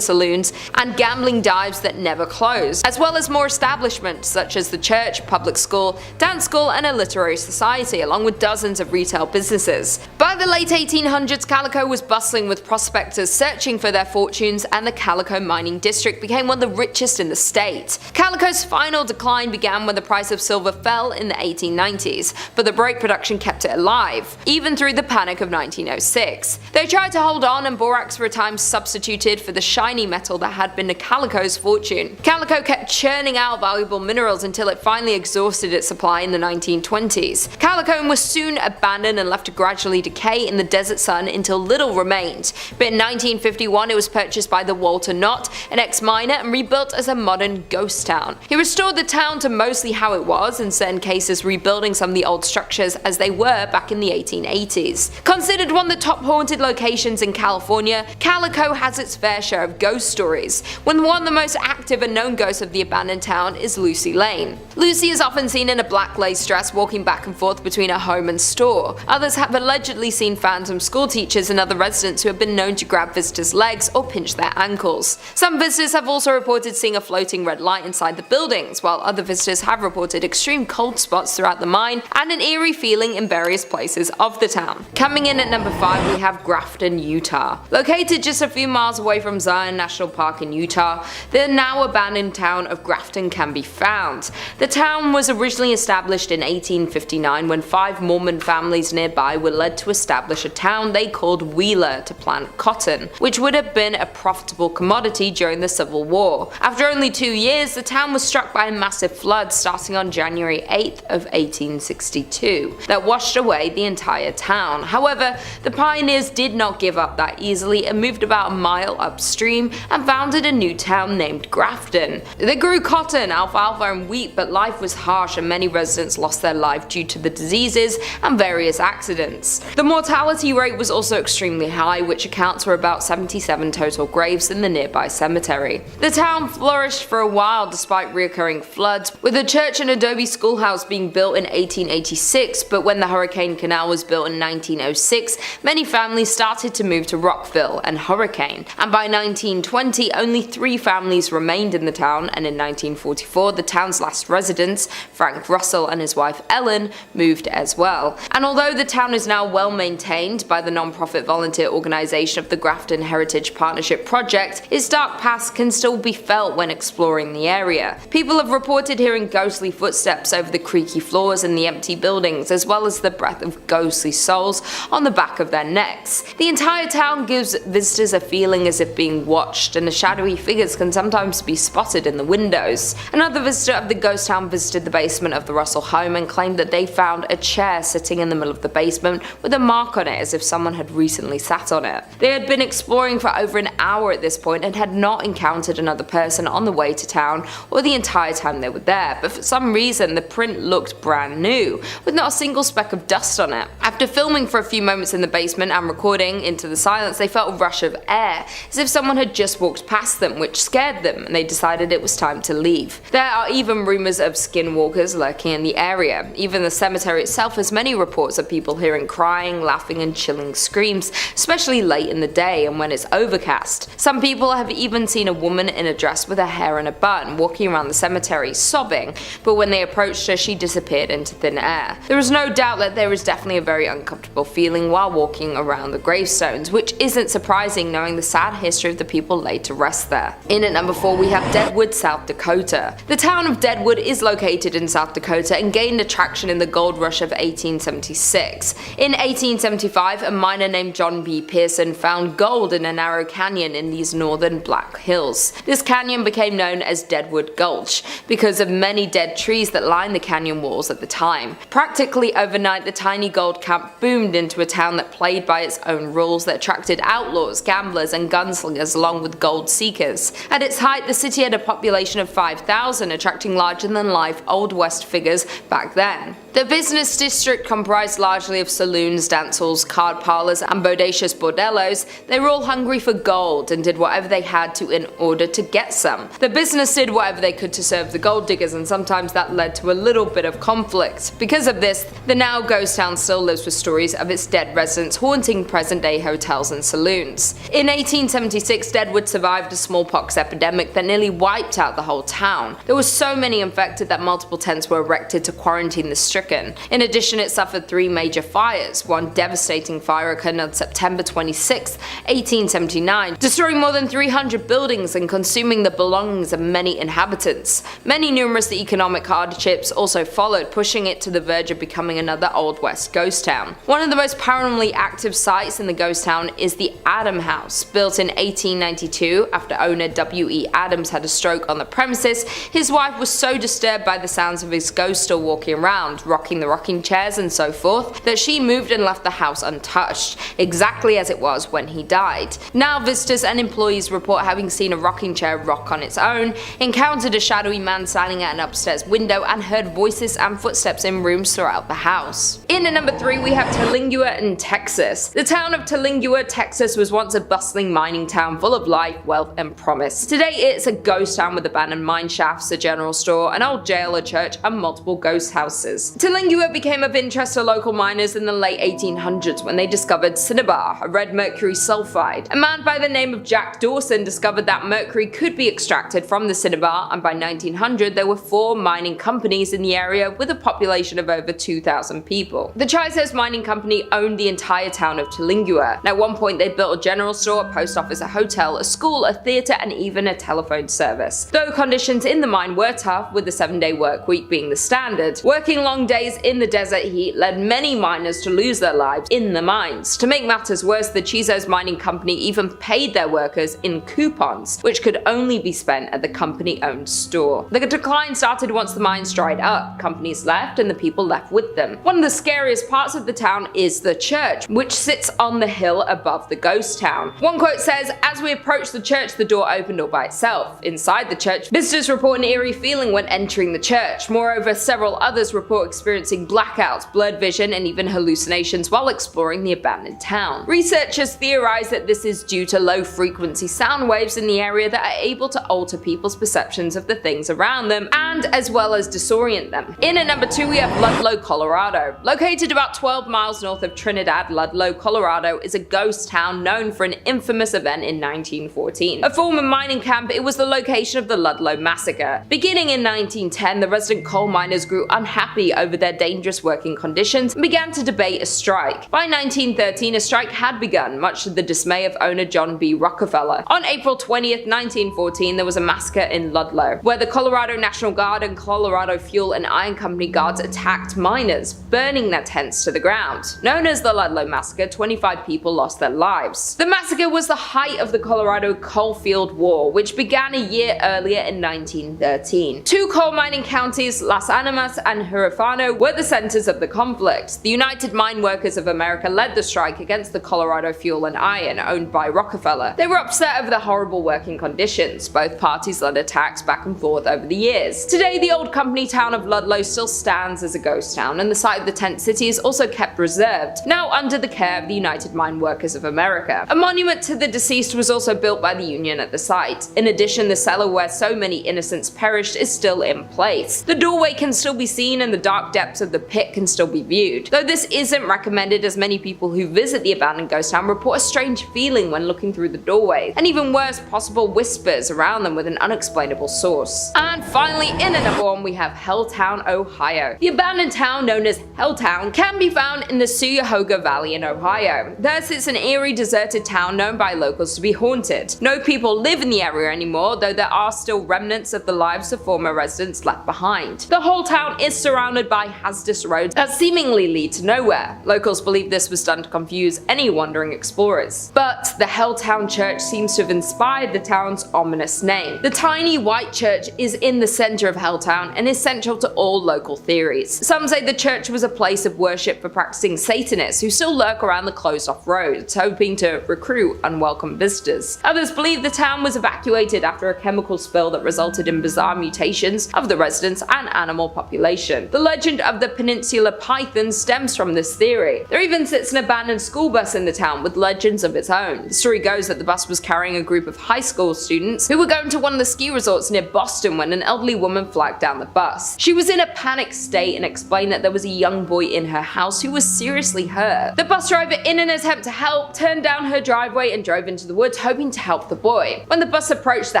saloons and gambling dives that never closed, as well as more establishments such as the church, public school, dance school, and a literary society, along with dozens of retail businesses. By the late 1800s, Calico was bustling with prospectors searching for their fortunes, and the Calico mining district became one of the richest in the state. Calico's final decline began when the price of silver fell in the 1890s, but the break production kept kept it alive, even through the panic of 1906. They tried to hold on, and borax for a time substituted for the shiny metal that had been Calico's fortune. Calico kept churning out valuable minerals until it finally exhausted its supply in the 1920s. Calico was soon abandoned and left to gradually decay in the desert sun until little remained, but in 1951 it was purchased by the Walter Knott, an ex-miner, and rebuilt as a modern ghost town. He restored the town to mostly how it was, in certain cases rebuilding some of the old structures as they were back in the 1880s. Considered one of the top haunted locations in California, Calico has its fair share of ghost stories, when one of the most active and known ghosts of the abandoned town is Lucy Lane. Lucy is often seen in a black lace dress walking back and forth between her home and store. Others have allegedly seen phantom school teachers and other residents who have been known to grab visitors' legs or pinch their ankles. Some visitors have also reported seeing a floating red light inside the buildings, while other visitors have reported extreme cold spots throughout the mine and an eerie feeling in various places of the town. Coming in at number 5 we have Grafton, Utah. Located just a few miles away from Zion National Park in Utah, the now abandoned town of Grafton can be found. The town was originally established in 1859 when 5 Mormon families nearby were led to establish a town they called Wheeler to plant cotton, which would have been a profitable commodity during the Civil War. After only 2 years, the town was struck by a massive flood starting on January 8th of 1862 that washed away the entire town. However, the pioneers did not give up that easily and moved about a mile upstream and founded a new town named Grafton. They grew cotton, alfalfa, and wheat, but life was harsh and many residents lost their life due to the diseases and various accidents. The mortality rate was also extremely high, which accounts for about 77 total graves in the nearby cemetery. The town flourished for a while despite recurring floods, with a church and adobe schoolhouse being built in 1886, but when the Hurricane Canal was built in 1906, many families started to move to Rockville and Hurricane, and by 1920 only 3 families remained in the town, and in 1944 the town's last residents, Frank Russell and his wife Ellen, moved as well. And although the town is now well maintained by the non-profit volunteer organisation of the Grafton Heritage Partnership Project, its dark past can still be felt when exploring the area. People have reported hearing ghostly footsteps over the creaky floors in the empty buildings, as well as the breath of ghostly souls on the back of their necks. The entire town gives visitors a feeling as if being watched, and the shadowy figures can sometimes be spotted in the windows. Another visitor of the ghost town visited the basement of the Russell home and claimed that they found a chair sitting in the middle of the basement with a mark on it as if someone had recently sat on it. They had been exploring for over an hour at this point and had not encountered another person on the way to town or the entire time they were there, but for some reason the print looked brand new, with not a single speck of dust on it. After filming for a few moments in the basement and recording into the silence, they felt a rush of air, as if someone had just walked past them, which scared them, and they decided it was time to leave. There are even rumours of skinwalkers lurking in the area. Even the cemetery itself has many reports of people hearing crying, laughing, and chilling screams, especially late in the day and when it's overcast. Some people have even seen a woman in a dress with her hair in a bun walking around the cemetery sobbing, but when they approached her she disappeared into thin air. There is no doubt that there is definitely a very uncomfortable feeling while walking around the gravestones, which isn't surprising knowing the sad history of the people laid to rest there. In at number 4 we have Deadwood, South Dakota. The town of Deadwood is located in South Dakota and gained attraction in the gold rush of 1876. In 1875, a miner named John B. Pearson found gold in a narrow canyon in these northern Black Hills. This canyon became known as Deadwood Gulch because of many dead trees that lined the canyon walls at the time. Practically overnight, the tiny gold camp boomed into a town that played by its own rules that attracted outlaws, gamblers, and gunslingers along with gold seekers. At its height, the city had a population of 5,000, attracting larger-than-life Old West figures back then. The business district comprised largely of saloons, dance halls, card parlors, and bodacious bordellos. They were all hungry for gold and did whatever they had to in order to get some. The business did whatever they could to serve the gold diggers, and sometimes that led to a little bit of conflict. Because of this, the now ghost town still lives with stories of its dead residents haunting present-day hotels and saloons. In 1876, Deadwood survived a smallpox epidemic that nearly wiped out the whole town. There were so many infected that multiple tents were erected to quarantine the stricken. In addition, it suffered 3 major fires. One devastating fire occurred on September 26, 1879, destroying more than 300 buildings and consuming the belongings of many inhabitants. Many numerous economic hardships also followed, pushing it to the verge of becoming another another Old West ghost town. One of the most paranormally active sites in the ghost town is the Adam House. Built in 1892 after owner W.E. Adams had a stroke on the premises, his wife was so disturbed by the sounds of his ghost still walking around, rocking the rocking chairs and so forth, that she moved and left the house untouched, exactly as it was when he died. Now visitors and employees report having seen a rocking chair rock on its own, encountered a shadowy man standing at an upstairs window, and heard voices and footsteps in rooms throughout the house. In at number 3 we have Terlingua in Texas. The town of Terlingua, Texas was once a bustling mining town full of life, wealth and promise. Today it's a ghost town with abandoned mine shafts, a general store, an old jail, a church and multiple ghost houses. Terlingua became of interest to local miners in the late 1800s when they discovered cinnabar, a red mercury sulfide. A man by the name of Jack Dawson discovered that mercury could be extracted from the cinnabar, and by 1900 there were 4 mining companies in the area with a population of over 2,000 people. The Chisos Mining Company owned the entire town of Terlingua. At one point they built a general store, a post office, a hotel, a school, a theatre and even a telephone service. Though conditions in the mine were tough, with the 7-day work week being the standard, working long days in the desert heat led many miners to lose their lives in the mines. To make matters worse, the Chisos Mining Company even paid their workers in coupons, which could only be spent at the company-owned store. The decline started once the mines dried up, companies left and the people left with them. One of the scariest parts of the town is the church, which sits on the hill above the ghost town. One quote says, "As we approached the church, the door opened all by itself. Inside the church, visitors report an eerie feeling when entering the church. Moreover, several others report experiencing blackouts, blurred vision and even hallucinations while exploring the abandoned town." Researchers theorize that this is due to low frequency sound waves in the area that are able to alter people's perceptions of the things around them, and as well as disorient them. In at number 2 we have Ludlow, Colorado. Located about 12 miles north of Trinidad, Ludlow, Colorado is a ghost town known for an infamous event in 1914. A former mining camp, it was the location of the Ludlow Massacre. Beginning in 1910, the resident coal miners grew unhappy over their dangerous working conditions and began to debate a strike. By 1913, a strike had begun, much to the dismay of owner John B. Rockefeller. On April 20th, 1914, there was a massacre in Ludlow, where the Colorado National Guard and Colorado Fuel and Iron Company guards attacked miners, burning their tents to the ground. Known as the Ludlow Massacre, 25 people lost their lives. The massacre was the height of the Colorado Coalfield War, which began a year earlier in 1913. 2 coal mining counties, Las Animas and Huerfano, were the centers of the conflict. The United Mine Workers of America led the strike against the Colorado Fuel and Iron, owned by Rockefeller. They were upset over the horrible working conditions. Both parties led attacks back and forth over the years. Today, the old company town of Ludlow still stands as a ghost town, and the site of the tent city is also kept preserved, now under the care of the United Mine Workers of America. A monument to the deceased was also built by the Union at the site. In addition, the cellar where so many innocents perished is still in place. The doorway can still be seen and the dark depths of the pit can still be viewed. Though this isn't recommended, as many people who visit the abandoned ghost town report a strange feeling when looking through the doorway, and even worse, possible whispers around them with an unexplainable source. And finally, in at number 1 we have Helltown, Ohio. The abandoned town known as Helltown can be found in the Cuyahoga Valley in Ohio. There sits an eerie deserted town known by locals to be haunted. No people live in the area anymore, though there are still remnants of the lives of former residents left behind. The whole town is surrounded by hazardous roads that seemingly lead to nowhere. Locals believe this was done to confuse any wandering explorers. But the Helltown church seems to have inspired the town's ominous name. The tiny white church is in the center of Helltown and is central to all local theories. Some say the church was a place of worship for practicing Satanists who still lurk around the closed-off roads, hoping to recruit unwelcome visitors. Others believe the town was evacuated after a chemical spill that resulted in bizarre mutations of the residents and animal population. The legend of the Peninsula Python stems from this theory. There even sits an abandoned school bus in the town with legends of its own. The story goes that the bus was carrying a group of high school students who were going to one of the ski resorts near Boston when an elderly woman flagged down the bus. She was in a panicked state and explained that there was a young boy in her house who was seriously hurt. The bus driver, in an attempt to help, turned down her driveway and drove into the woods hoping to help the boy. When the bus approached the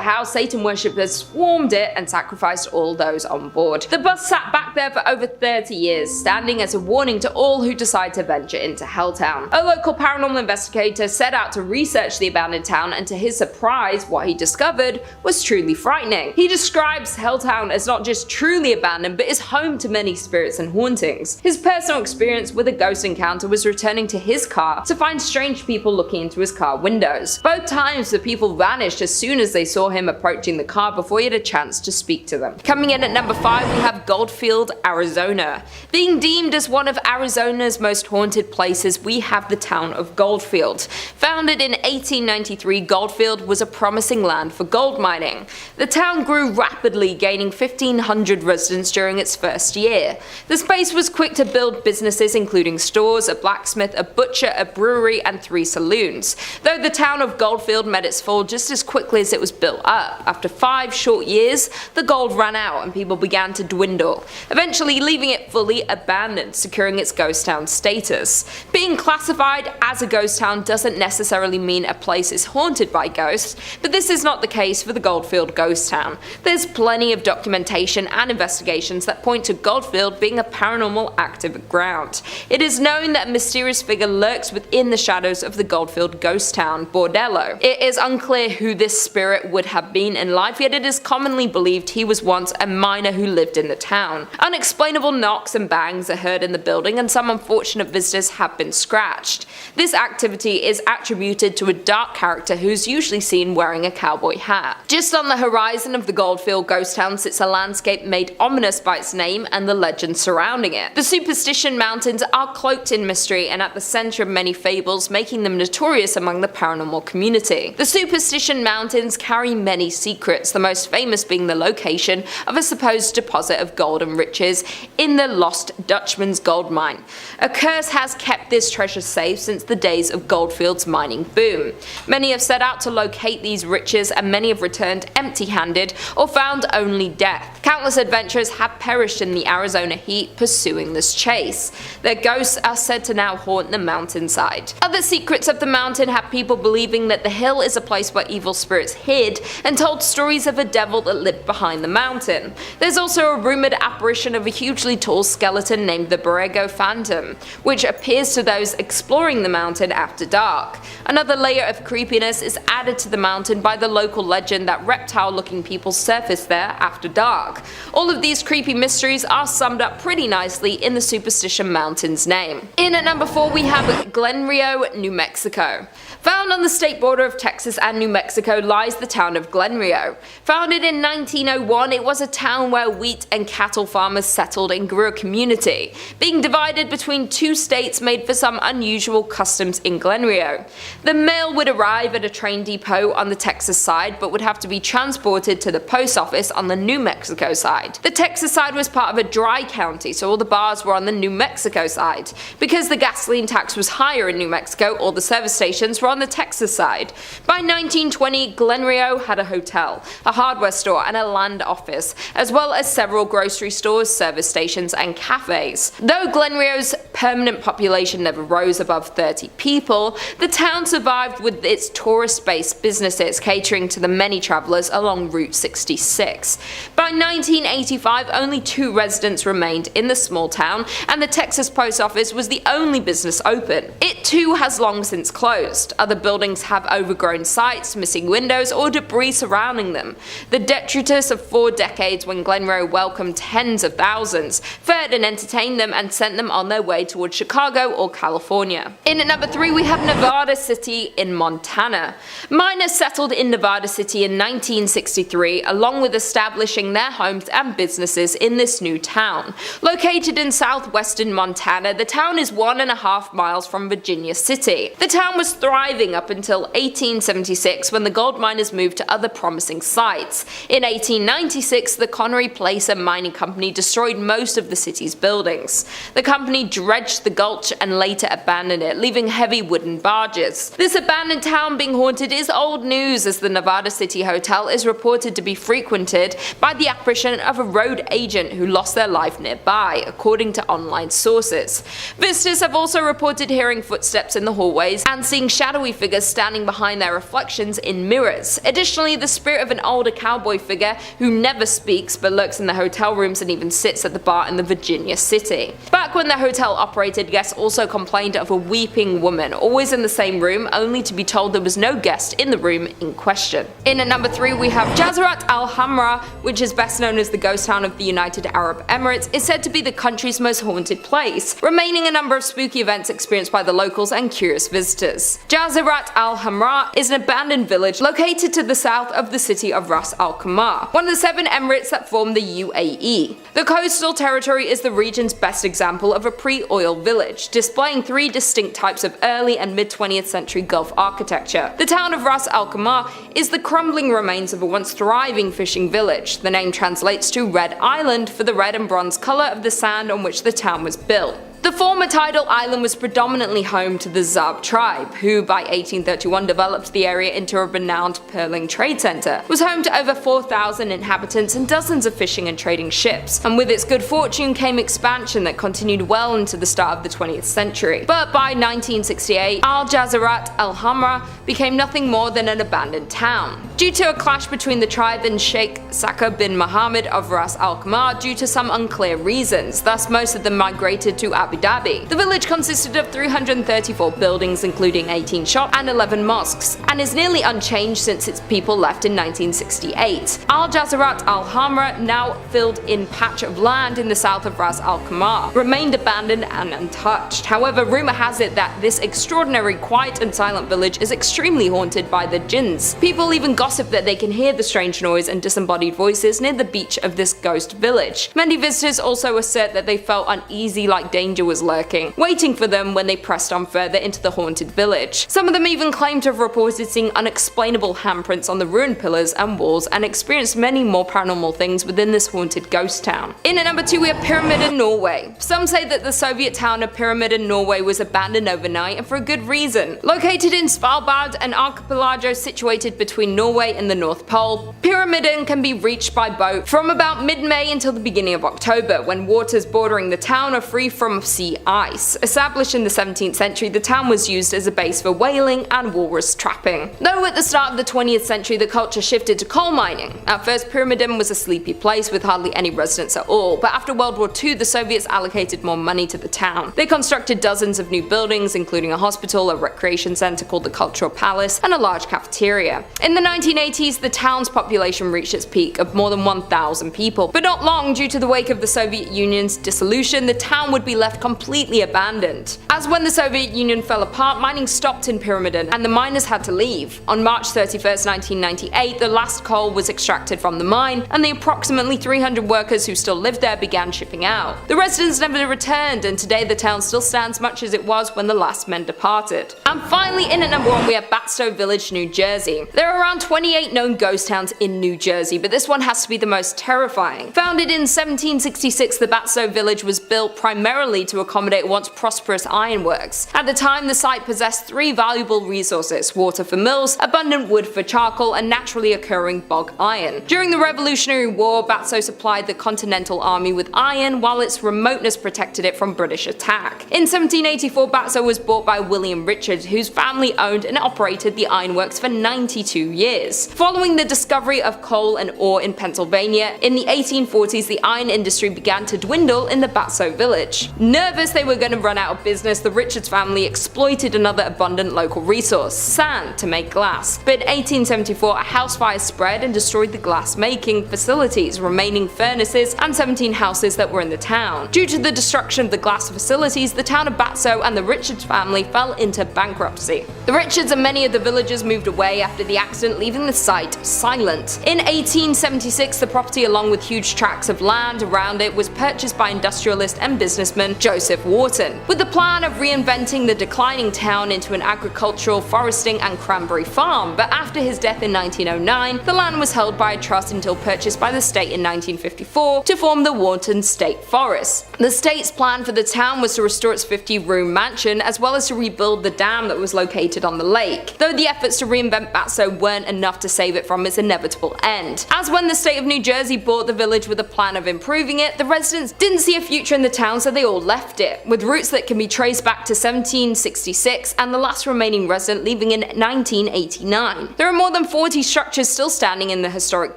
house, Satan worshippers swarmed it and sacrificed all those on board. The bus sat back there for over 30 years, standing as a warning to all who decide to venture into Helltown. A local paranormal investigator set out to research the abandoned town, and to his surprise, what he discovered was truly frightening. He describes Helltown as not just truly abandoned, but is home to many spirits and hauntings. His personal experience with a ghost encounter was returning to his car to find strange people looking into his car windows. Both times the people vanished as soon as they saw him approaching the car before he had a chance to speak to them. Coming in at number 5 we have Goldfield, Arizona. Being deemed as one of Arizona's most haunted places, we have the town of Goldfield. Founded in 1893, Goldfield was a promising land for gold mining. The town grew rapidly, gaining 1,500 residents during its first year. The space was quick to build businesses including stores, a blacksmith, a butcher, a brewery, and 3 saloons. Though the town of Goldfield met its fall just as quickly as it was built up. After 5 short years, the gold ran out and people began to dwindle, eventually leaving it fully abandoned, securing its ghost town status. Being classified as a ghost town doesn't necessarily mean a place is haunted by ghosts, but this is not the case for the Goldfield ghost town. There's plenty of documentation and investigations that point to Goldfield being a paranormal active ground. It is known that a mysterious figure lurks within the shadows of the Goldfield ghost town, Bordello. It is unclear who this spirit would have been in life, yet it is commonly believed he was once a miner who lived in the town. Unexplainable knocks and bangs are heard in the building, and some unfortunate visitors have been scratched. This activity is attributed to a dark character who's usually seen wearing a cowboy hat. Just on the horizon of the Goldfield ghost town sits a landscape made ominous by its name and the legend surrounding it. The Superstition Mountains are cloaked in mystery and at the center of many fables, making them notorious among the paranormal community. The Superstition Mountains carry many secrets, the most famous being the location of a supposed deposit of gold and riches in the Lost Dutchman's gold mine. A curse has kept this treasure safe since the days of Goldfield's mining boom. Many have set out to locate these riches, and many have returned empty-handed or found only death. Countless adventurers have perished in the Arizona heat pursuing this chase. Their ghosts are said to now haunt the mountainside. Other secrets of the mountain have people believing that the hill is a place where evil spirits hid and told stories of a devil that lived behind the mountain. There's also a rumored apparition of a hugely tall skeleton named the Borrego Phantom, which appears to those exploring the mountain after dark. Another layer of creepiness is added to the mountain by the local legend that reptile-looking people surface there after dark. All of these creepy mysteries are summed up pretty nicely in the Superstition Mountain's name. In at number 4 we have Glen Rio, New Mexico. Found on the state border of Texas and New Mexico lies the town of Glen Rio. Founded in 1901, it was a town where wheat and cattle farmers settled and grew a community. Being divided between 2 states made for some unusual customs in Glen Rio. The mail would arrive at a train depot on the Texas side, but would have to be transported to the post office on the New Mexico side. The Texas side was part of a dry county, so all the bars were on the New Mexico side. Because the gasoline tax was higher in New Mexico, all the service stations were on the Texas side. By 1920, Glen Rio had a hotel, a hardware store, and a land office, as well as several grocery stores, service stations, and cafes. Though Glen Rio's permanent population never rose above 30 people, the town survived with its tourist-based businesses catering to the many travelers along Route 66. By 1985, only 2 residents remained in the small town, and the Texas post office was the only business open. It too has long since closed. Other buildings have overgrown sites, missing windows, or debris surrounding them. The detritus of 4 decades when Glen Rio welcomed tens of thousands, fed and entertained them, and sent them on their way towards Chicago or California. In at number 3 we have Nevada City in Montana. Miners settled in Nevada City in 1963, along with establishing their homes and businesses in this new town. Located in southwestern Montana, the town is 1.5 miles from Virginia City. The town was thriving up until 1876 when the gold miners moved to other promising sites. In 1896, the Connery Placer Mining Company destroyed most of the city's buildings. The company dredged the gulch and later abandoned it, leaving heavy wooden barges. This abandoned town being haunted is old news, as the Nevada City Hotel is reported to be frequented by the apparition of a road agent who lost their life nearby, according to online sources. Visitors have also reported hearing footsteps in the hallways and seeing shadowy figures standing behind their reflections in mirrors. Additionally, the spirit of an older cowboy figure who never speaks but lurks in the hotel rooms and even sits at the bar in the Virginia City. Back when the hotel operated, guests also complained of a weeping woman, always in the same room, only to be told there was no guest in the room in question. In at number 3 we have Jazirat Al Hamra, which is best best known as the ghost town of the United Arab Emirates, is said to be the country's most haunted place, remaining a number of spooky events experienced by the locals and curious visitors. Jazirat Al Hamra is an abandoned village located to the south of the city of Ras Al Khaimah, one of the 7 emirates that form the UAE. The coastal territory is the region's best example of a pre-oil village, displaying 3 distinct types of early and mid-20th century Gulf architecture. The town of Ras Al Khaimah is the crumbling remains of a once thriving fishing village. The name translates to Red Island for the red and bronze colour of the sand on which the town was built. The former tidal island was predominantly home to the Zab tribe, who by 1831 developed the area into a renowned pearling trade centre, was home to over 4,000 inhabitants and dozens of fishing and trading ships, and with its good fortune came expansion that continued well into the start of the 20th century. But by 1968, Jazirat Al Hamra became nothing more than an abandoned town, due to a clash between the tribe and Sheikh Saka bin Mohammed of Ras Al Khaimah due to some unclear reasons. Thus most of them migrated to Abu Dhabi. The village consisted of 334 buildings including 18 shops and 11 mosques, and is nearly unchanged since its people left in 1968. Jazirat Al Hamra, now filled-in patch of land in the south of Ras Al Khaimah, remained abandoned and untouched. However, rumour has it that this extraordinary quiet and silent village is extremely haunted by the jinns. People even gossip that they can hear the strange noise and disembodied voices near the beach of this ghost village. Many visitors also assert that they felt uneasy, like danger was lurking, waiting for them when they pressed on further into the haunted village. Some of them even claim to have reported seeing unexplainable handprints on the ruined pillars and walls, and experienced many more paranormal things within this haunted ghost town. In at number 2 we have Pyramiden, Norway. Some say that the Soviet town of Pyramiden, Norway was abandoned overnight, and for a good reason. Located in Svalbard, an archipelago situated between Norway and the North Pole, Pyramiden can be reached by boat from about mid-May until the beginning of October, when waters bordering the town are free from sea ice. Established in the 17th century, the town was used as a base for whaling and walrus trapping. Though at the start of the 20th century the culture shifted to coal mining. At first Pyramiden was a sleepy place with hardly any residents at all, but after World War II the Soviets allocated more money to the town. They constructed dozens of new buildings, including a hospital, a recreation centre called the Cultural Palace, and a large cafeteria. In the 1980s the town's population reached its peak of more than 1,000 people, but not long due to the wake of the Soviet Union's dissolution the town would be left completely abandoned. As when the Soviet Union fell apart, mining stopped in Pyramiden and the miners had to leave. On March 31st, 1998, the last coal was extracted from the mine, and the approximately 300 workers who still lived there began shipping out. The residents never returned, and today the town still stands much as it was when the last men departed. And finally, in at number 1 we have Batsto Village, New Jersey. There are around 28 known ghost towns in New Jersey, but this one has to be the most terrifying. Founded in 1766, the Batsto Village was built primarily to accommodate once prosperous ironworks. At the time, the site possessed 3 valuable resources: water for mills, abundant wood for charcoal, and naturally occurring bog iron. During the Revolutionary War, Batsto supplied the Continental Army with iron, while its remoteness protected it from British attack. In 1784, Batsto was bought by William Richard, whose family owned and operated the ironworks for 92 years. Following the discovery of coal and ore in Pennsylvania, in the 1840s the iron industry began to dwindle in the Batsto village. Nervous they were going to run out of business, the Richards family exploited another abundant local resource, sand, to make glass. But in 1874 a house fire spread and destroyed the glass making facilities, remaining furnaces, and 17 houses that were in the town. Due to the destruction of the glass facilities, the town of Batsto and the Richards family fell into bankruptcy. The Richards and many of the villagers moved away after the accident, leaving the site silent. In 1876 the property, along with huge tracts of land around it, was purchased by industrialist and businessman Joseph Wharton, with the plan of reinventing the declining town into an agricultural, foresting, and cranberry farm. But after his death in 1909, the land was held by a trust until purchased by the state in 1954 to form the Wharton State Forest. The state's plan for the town was to restore its 50-room mansion, as well as to rebuild the dam that was located on the lake, though the efforts to reinvent Batsto weren't enough to save it from its inevitable end. As when the state of New Jersey bought the village with a plan of improving it, the residents didn't see a future in the town, so they all left it, with roots that can be traced back to 1766 and the last remaining resident leaving in 1989. There are more than 40 structures still standing in the historic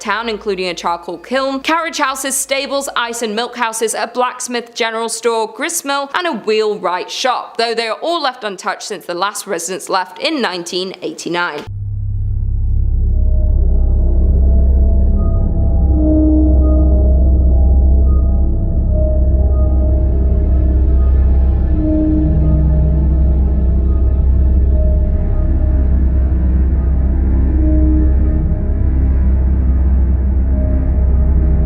town, including a charcoal kiln, carriage houses, stables, ice and milk houses, a blacksmith, general store, gristmill, and a wheelwright shop, though they are all left untouched since the last residents left in 1989.